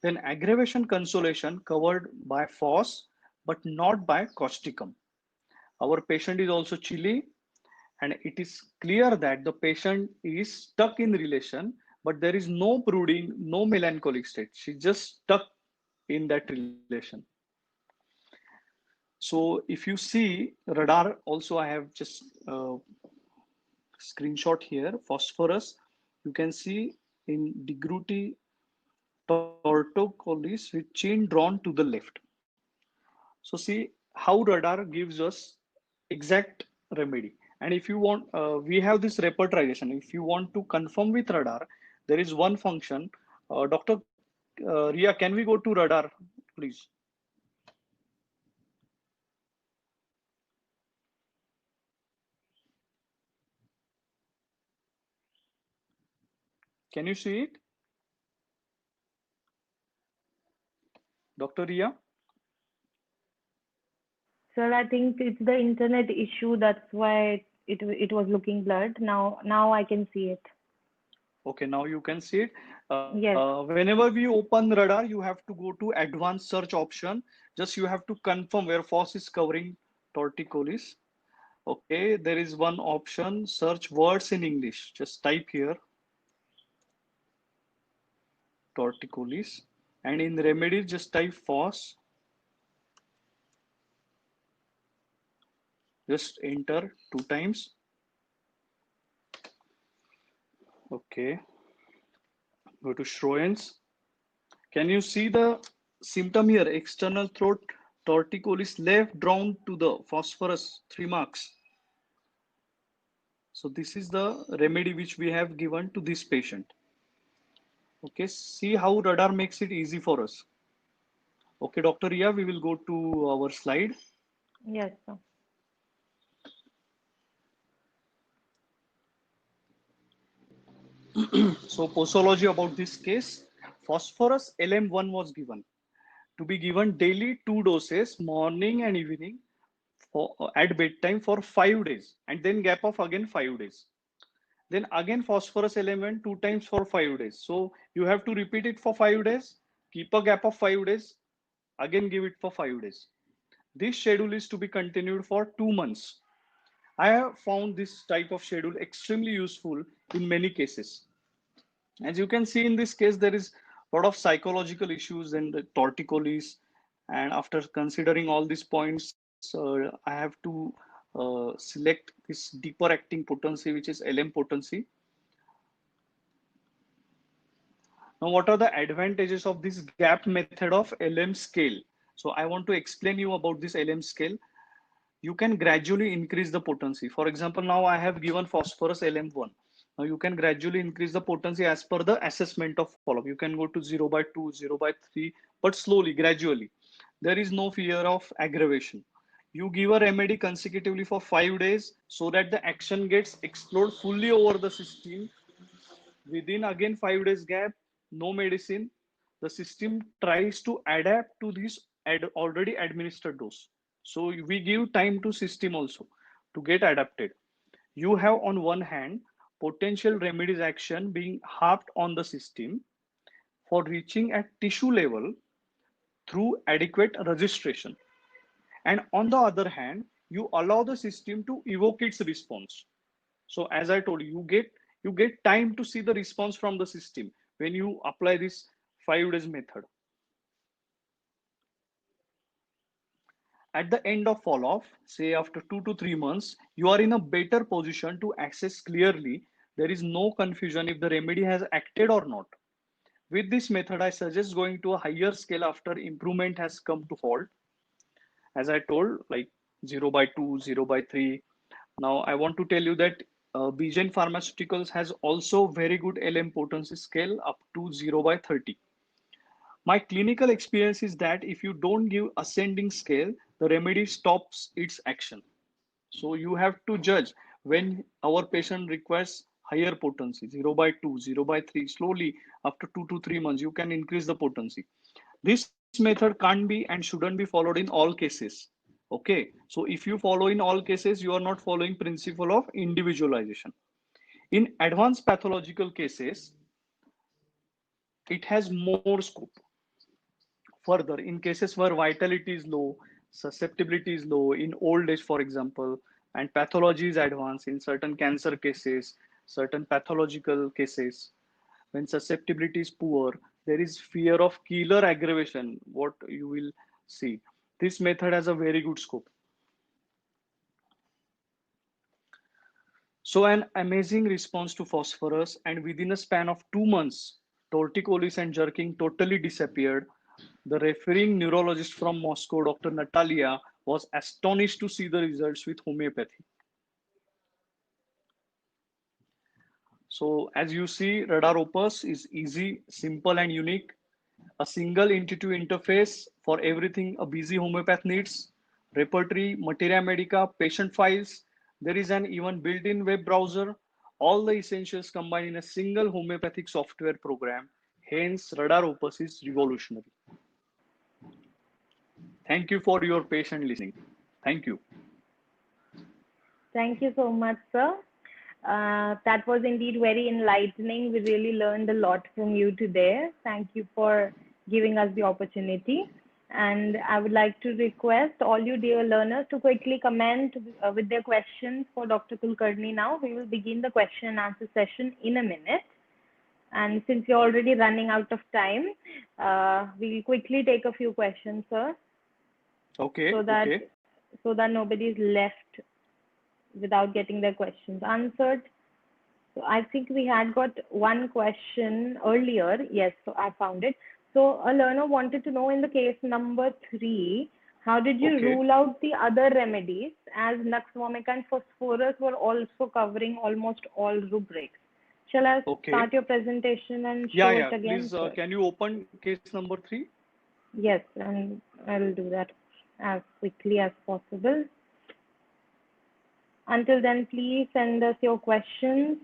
Then aggravation consolation covered by phos, but not by causticum. Our patient is also chilly, and it is clear that the patient is stuck in relation, but there is no brooding, no melancholic state. She's just stuck in that relation. So if you see radar, also I have just screenshot here, phosphorus, you can see in Degroote torticollis with chain drawn to the left. So see how radar gives us exact remedy. And if you want, we have this repertorization. If you want to confirm with radar, there is one function. Dr. Ria, can we go to radar, please? Can you see it, Dr. Ria? Sir, I think it's the internet issue. That's why it was looking blurred. Now I can see it. Okay, now you can see it. Yes. Whenever we open radar, you have to go to advanced search option. Just you have to confirm where FOSS is covering torticollis. Okay, there is one option, search words in English. Just type here torticollis, and in remedies just type FOSS. Just enter 2 times. Okay, go to Schroens. Can you see the symptom here? External throat torticollis left drawn to the phosphorus 3 marks. So this is the remedy which we have given to this patient. Okay, see how radar makes it easy for us. Okay, Dr. Ria, we will go to our slide. Yes, sir. So posology about this case, phosphorus LM1 was given to be given daily 2 doses, morning and evening at bedtime for 5 days, and then gap of again 5 days. Then again phosphorus element 2 times for 5 days. So you have to repeat it for 5 days, keep a gap of 5 days, again give it for 5 days. This schedule is to be continued for 2 months. I have found this type of schedule extremely useful in many cases. As you can see in this case, there is a lot of psychological issues in the torticollis. And after considering all these points, I have to select this deeper acting potency, which is LM potency. Now, what are the advantages of this gap method of LM scale? So I want to explain you about this LM scale. You can gradually increase the potency. For example, now I have given phosphorus LM1. Now you can gradually increase the potency as per the assessment of follow-up. You can go to 0/2, 0/3, but slowly, gradually. There is no fear of aggravation. You give a remedy consecutively for 5 days so that the action gets explored fully over the system. Within again 5 days gap, no medicine. The system tries to adapt to this already administered dose. So we give time to system also to get adapted. You have on one hand potential remedies action being harped on the system for reaching at tissue level through adequate registration. And on the other hand, you allow the system to evoke its response. So as I told you, you get time to see the response from the system when you apply this 5 days method. At the end of follow-up, say after 2 to 3 months, you are in a better position to assess clearly. There is no confusion if the remedy has acted or not. With this method, I suggest going to a higher scale after improvement has come to halt. As I told, like 0/2, 0/3. Now, I want to tell you that Bigen Pharmaceuticals has also very good LM potency scale up to 0/30. My clinical experience is that if you don't give ascending scale, the remedy stops its action. So you have to judge when our patient requires higher potency, 0/2, 0/3. Slowly, after 2 to 3 months, you can increase the potency. This method can't be and shouldn't be followed in all cases. Okay, so if you follow in all cases, you are not following principle of individualization. In advanced pathological cases, it has more scope. Further, in cases where vitality is low, susceptibility is low, in old age, for example, and pathology is advanced in certain cancer cases, certain pathological cases, when susceptibility is poor, there is fear of killer aggravation, what you will see. This method has a very good scope. So an amazing response to phosphorus, and within a span of 2 months, torticollis and jerking totally disappeared. The referring neurologist from Moscow, Dr. Natalia, was astonished to see the results with homeopathy. So as you see, Radar Opus is easy, simple, and unique. A single intuitive interface for everything a busy homeopath needs. Repertory, materia medica, patient files. There is an even built-in web browser. All the essentials combined in a single homeopathic software program. Hence, Radar Opus is revolutionary. Thank you for your patient listening. Thank you. Thank you so much, sir. That was indeed very enlightening. We really learned a lot from you today. Thank you for giving us the opportunity. And I would like to request all you dear learners to quickly comment with their questions for Dr. Kulkarni now. We will begin the question and answer session in a minute. And since you're already running out of time, we'll quickly take a few questions, sir. Okay. So that nobody is left without getting their questions answered. So I think we had got one question earlier. Yes, so I found it. So a learner wanted to know in the case number 3, how did you rule out the other remedies as Nux Vomica and Phosphorus were also covering almost all rubrics? Shall I start your presentation and show it again? Please, can you open case number 3? Yes, and I'll do that as quickly as possible. Until then, please send us your questions.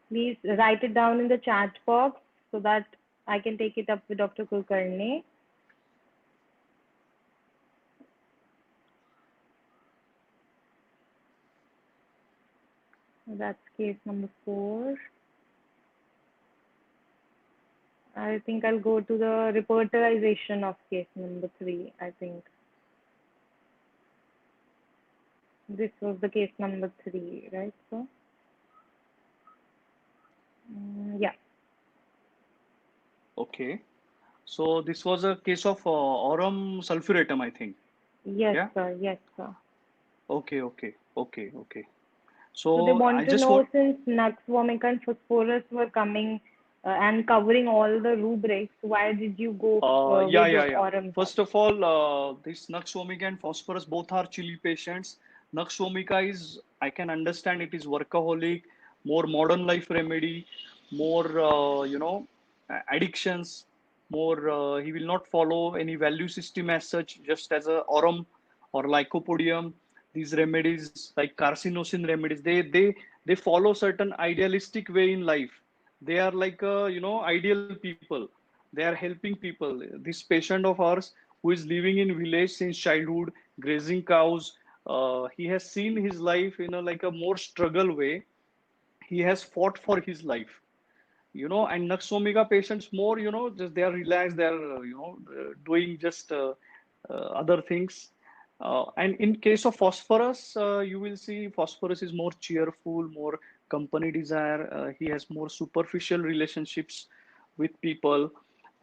Please write it down in the chat box so that I can take it up with Dr. Kulkarni. That's case number 4. I think I'll go to the repertorization of case number 3, I think. This was the case number 3, right? So, yeah. Okay. So this was a case of aurum sulfuratum, I think. Yes, Yeah. sir. Yes, sir. Okay. Okay. Okay. Okay. So they So want I to just know, want. since Nux vomica and phosphorus were coming and covering all the rubrics, why did you go Yeah, with yeah, the yeah. aurum test? First of all, this Nux vomica and phosphorus both are chili patients. Nux vomica is, I can understand it is workaholic, more modern life remedy, more, addictions, more, he will not follow any value system as such, just as a aurum or lycopodium. These remedies, like carcinosin remedies, they follow certain idealistic way in life. They are like, ideal people. They are helping people. This patient of ours who is living in village since childhood, grazing cows, he has seen his life in a like a more struggle way. He has fought for his life, and Nux vomica patients more, just they are relaxed, they are, doing just other things. And in case of phosphorus, you will see phosphorus is more cheerful, more company desire. He has more superficial relationships with people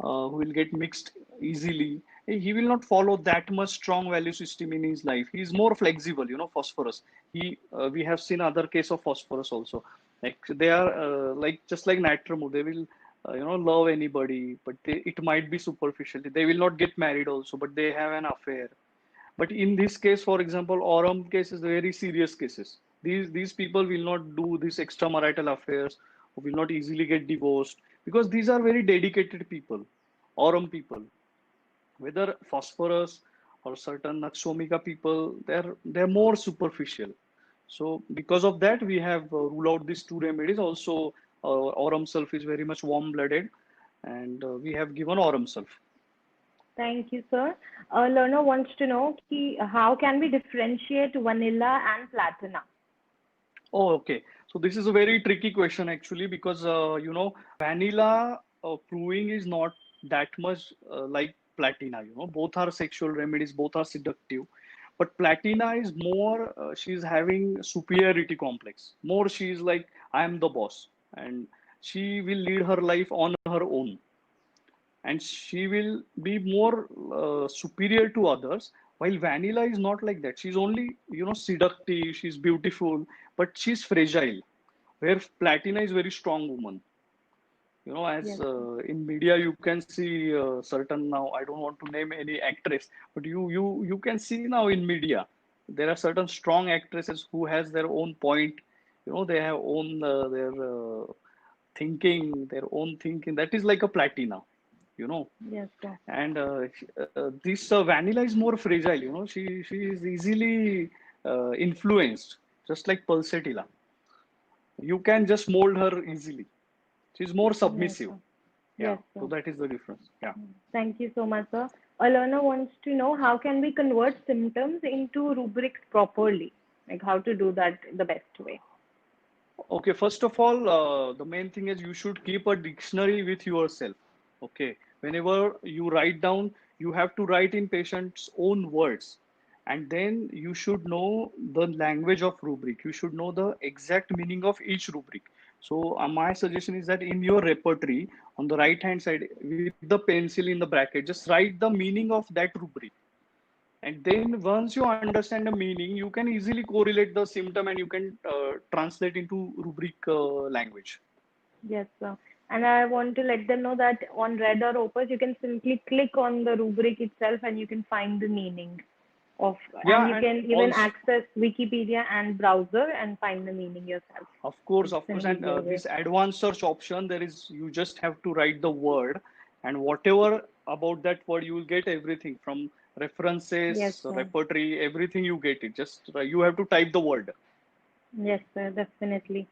who will get mixed easily. He will not follow that much strong value system in his life. He is more flexible, phosphorus. We have seen other case of phosphorus also. Like they are like just like Natramo, they will love anybody, but it might be superficial. They will not get married also, but they have an affair. But in this case, for example, Aurum case is very serious cases. These people will not do these extramarital affairs, or will not easily get divorced, because these are very dedicated people, Aurum people. Whether phosphorus or certain Naxomica people, they're more superficial. So because of that, we have ruled out these two remedies. Also, Aurum Sulf is very much warm-blooded, and we have given Aurum Sulf. Thank you, sir. A learner wants to know how can we differentiate vanilla and platina? Oh, okay. So this is a very tricky question actually, because vanilla proving is not that much like platina. Both are sexual remedies, both are seductive, but platina is more. She's having superiority complex. More, she's like, I am the boss, and she will lead her life on her own, and she will be more superior to others, while vanilla is not like that. She's only seductive, she's beautiful, but she's fragile, where platina is very strong woman. As Yes, sir. in media you can see certain, now I don't want to name any actress, but you can see now in media there are certain strong actresses who has their own point. They have own their thinking, their own thinking, that is like a platina, you know Yes, sir. and this vanilla is more fragile. She is easily influenced, just like pulsatilla. You can just mold her easily. She's more Yes, submissive. sir. Yeah, Yes, so sir. that is the difference. Yeah. Thank you so much, sir. A learner wants to know how can we convert symptoms into rubrics properly? Like how to do that the best way. Okay, first of all, the main thing is you should keep a dictionary with yourself. Okay, whenever you write down, you have to write in patient's own words, and then you should know the language of rubric. You should know the exact meaning of each rubric. So, my suggestion is that in your repertory, on the right hand side, with the pencil in the bracket, just write the meaning of that rubric. And then once you understand the meaning, you can easily correlate the symptom, and you can translate into rubric language. Yes, sir. And I want to let them know that on Red or Opus, you can simply click on the rubric itself and you can find the meaning of, and you Yeah, and can even also, access Wikipedia and browser and find the meaning yourself. It's of course, an and easier way. this advanced search option, there is, you just have to write the word, and whatever about that word, you will get everything from Yes, references, sir. repertory, everything you get it. Just you have to type the word. Yes, sir, definitely.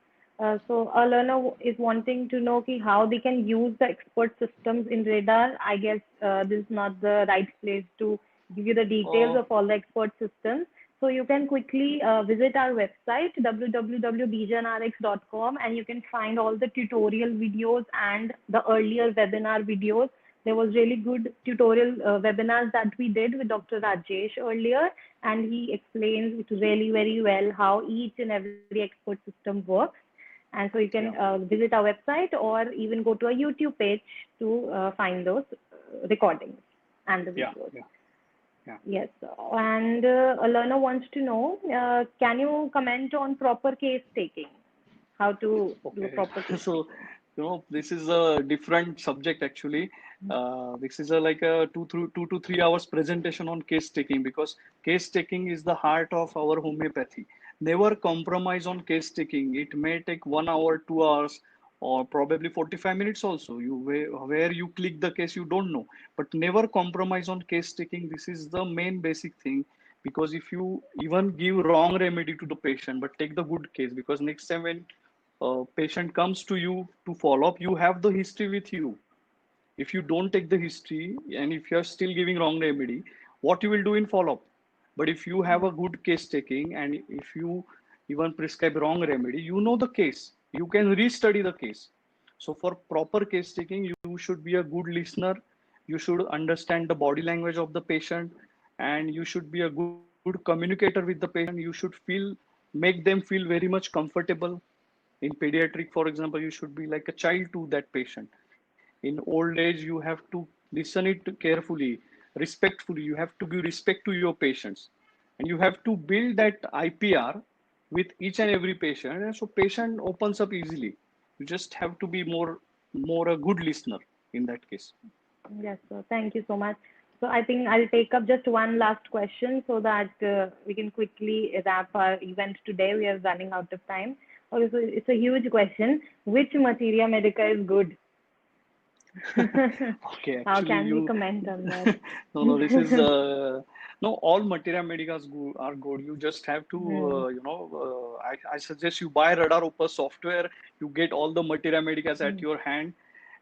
So a learner is wanting to know how they can use the expert systems in Radar. I guess this is not the right place to give you the details Uh, of all the expert systems. So you can quickly visit our website www.bjnrx.com, and you can find all the tutorial videos and the earlier webinar videos. There was really good tutorial webinars that we did with Dr. Rajesh earlier, and he explains it really very well how each and every expert system works. And so you can Yeah. visit our website or even go to our YouTube page to find those recordings and the Yeah. videos. Yeah. Yeah. Yes, and a learner wants to know, can you comment on proper case taking? How to do a Okay. proper case So, taking? this is a different subject actually. This is a like a 2 to 3 hours presentation on case taking, because case taking is the heart of our homeopathy. Never compromise on case taking. It may take 1 hour, 2 hours, or probably 45 minutes also. Where you click the case, you don't know. But never compromise on case taking. This is the main basic thing. Because if you even give wrong remedy to the patient, but take the good case, because next time when patient comes to you to follow up, you have the history with you. If you don't take the history and if you're still giving wrong remedy, what you will do in follow up? But if you have a good case taking, and if you even prescribe wrong remedy, you know the case, you can restudy the case. So for proper case taking, you should be a good listener, you should understand the body language of the patient, and you should be a good communicator with the patient. You should feel, make them feel very much comfortable. In pediatric, for example, you should be like a child to that patient. In old age, you have to listen it carefully, respectfully. You have to give respect to your patients, and you have to build that IPR with each and every patient, and so patient opens up easily. You just have to be more a good listener in that case. Yes, sir. Thank you so much. So I think I'll take up just one last question so that we can quickly wrap our event today. We are running out of time. Okay, so it's a huge question. Which materia medica is good? Okay, How actually, can we you comment on that? no, this is no, all materia medicas are good. You just have to Hmm. I suggest you buy Radar Opus software. You get all the materia medicas at Hmm. your hand,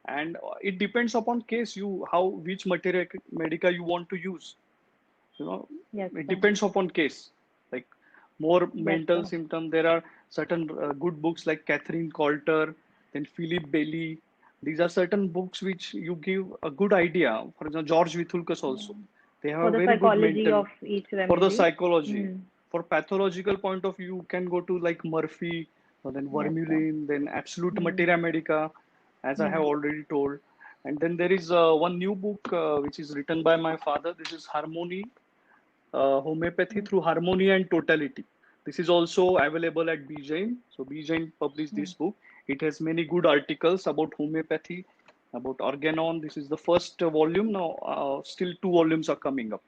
and it depends upon case, you how which materia medica you want to use. Yes, It sir. depends upon case. Like more Yes, mental sir. symptom, there are certain good books like Catherine Coulter, then Philip Bailey. These are certain books which you give a good idea. For example, George Vithulkas also, they have For a the very good psychology mental. of each For the remedy. psychology, Hmm. for pathological point of view, you can go to like Murphy, or then Yes, sir. Vermeulen, then Absolute Hmm. Materia Medica, as I have Hmm. already told. And then there is one new book which is written by my father. This is Harmony, Homeopathy Hmm. through Harmony and Totality. This is also available at BJN. So BJN published Hmm. this book. It has many good articles about homeopathy, about organon. This is the first volume. Now, still 2 volumes are coming up.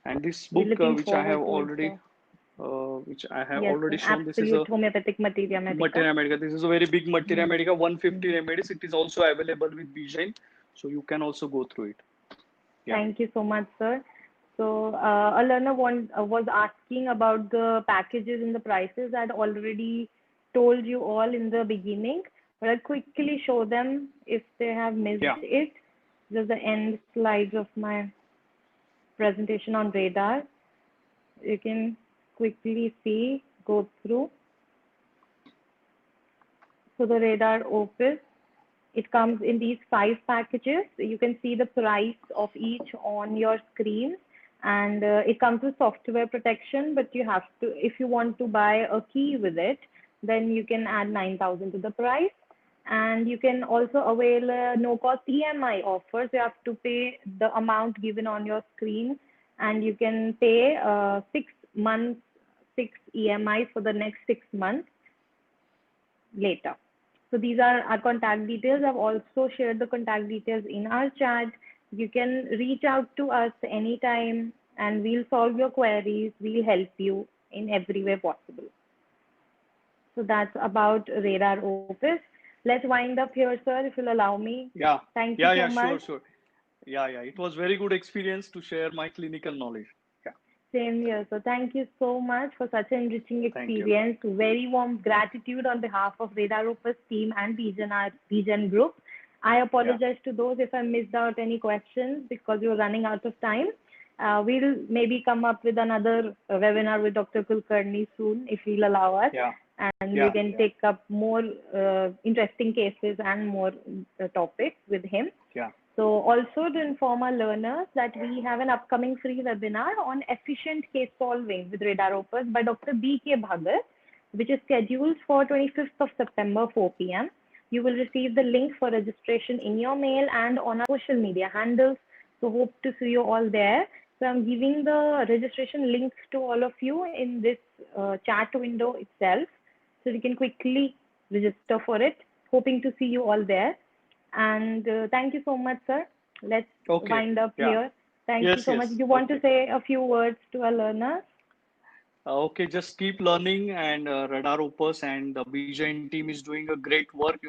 And this We're book, looking forward to it, sir. which I have Yes, already sir. shown, this is Absolute a homeopathic materia medica. Materia Medica. This is a very big Materia Hmm. Medica, 150 Hmm. remedies. It is also available with BJN. So you can also go through it. Yeah. Thank you so much, sir. So, a learner was asking about the packages and the prices. I'd already told you all in the beginning, but I'll quickly show them if they have missed Yeah. it. Just the end slides of my presentation on radar. You can quickly see, go through. So the radar Opus, it comes in these 5 packages. You can see the price of each on your screen, and it comes with software protection, but you have to, if you want to buy a key with it, then you can add 9,000 to the price. And you can also avail a no-cost EMI offer. So you have to pay the amount given on your screen, and you can pay 6 months, 6 EMI for the next 6 months later. So these are our contact details. I've also shared the contact details in our chat. You can reach out to us anytime and we'll solve your queries. We'll help you in every way possible. So that's about Radar Opus. Let's wind up here, sir, if you'll allow me. Yeah. Thank you Yeah. so Yeah. much. Sure. Sure. Yeah. It was very good experience to share my clinical knowledge. Yeah. Same here. So thank you so much for such an enriching Thank you. experience. Very warm gratitude on behalf of Radar Opus team and Region Group. I Yeah. apologize to those if I missed out any questions because we were running out of time. We'll maybe come up with another webinar with Dr. Kulkarni soon if he'll allow us, Yeah. and we Yeah. can take up more interesting cases and more topics with him. Yeah. So also to inform our learners that we have an upcoming free webinar on efficient case solving with Radar Opus by Dr. B.K. Bhagat. which is scheduled for 25th of September, 4 p.m. You will receive the link for registration in your mail and on our social media handles. So hope to see you all there. So I'm giving the registration links to all of you in this chat window itself. So you can quickly register for it. Hoping to see you all there. And thank you so much, sir. Let's Okay. wind up Yeah. here. Thank you Yes, so much. yes. You want to Okay. say a few words to our learners? Okay, just keep learning, and Radar Opus and the BJN team is doing a great work,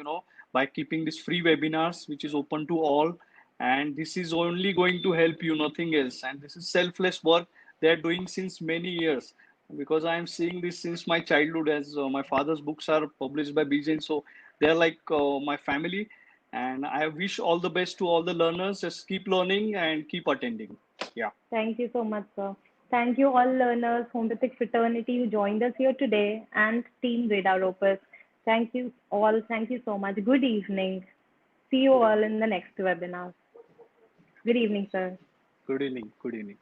by keeping these free webinars, which is open to all. And this is only going to help you, nothing else. And this is selfless work they're doing since many years. Because I am seeing this since my childhood, as my father's books are published by BJN. So they're like my family. And I wish all the best to all the learners. Just keep learning and keep attending. Yeah. Thank you so much, sir. Thank you all learners, homeopathic fraternity who joined us here today and Team Radar Opus. Thank you all. Thank you so much. Good evening. See you Good all evening. in the next webinar. Good evening, sir. Good evening. Good evening.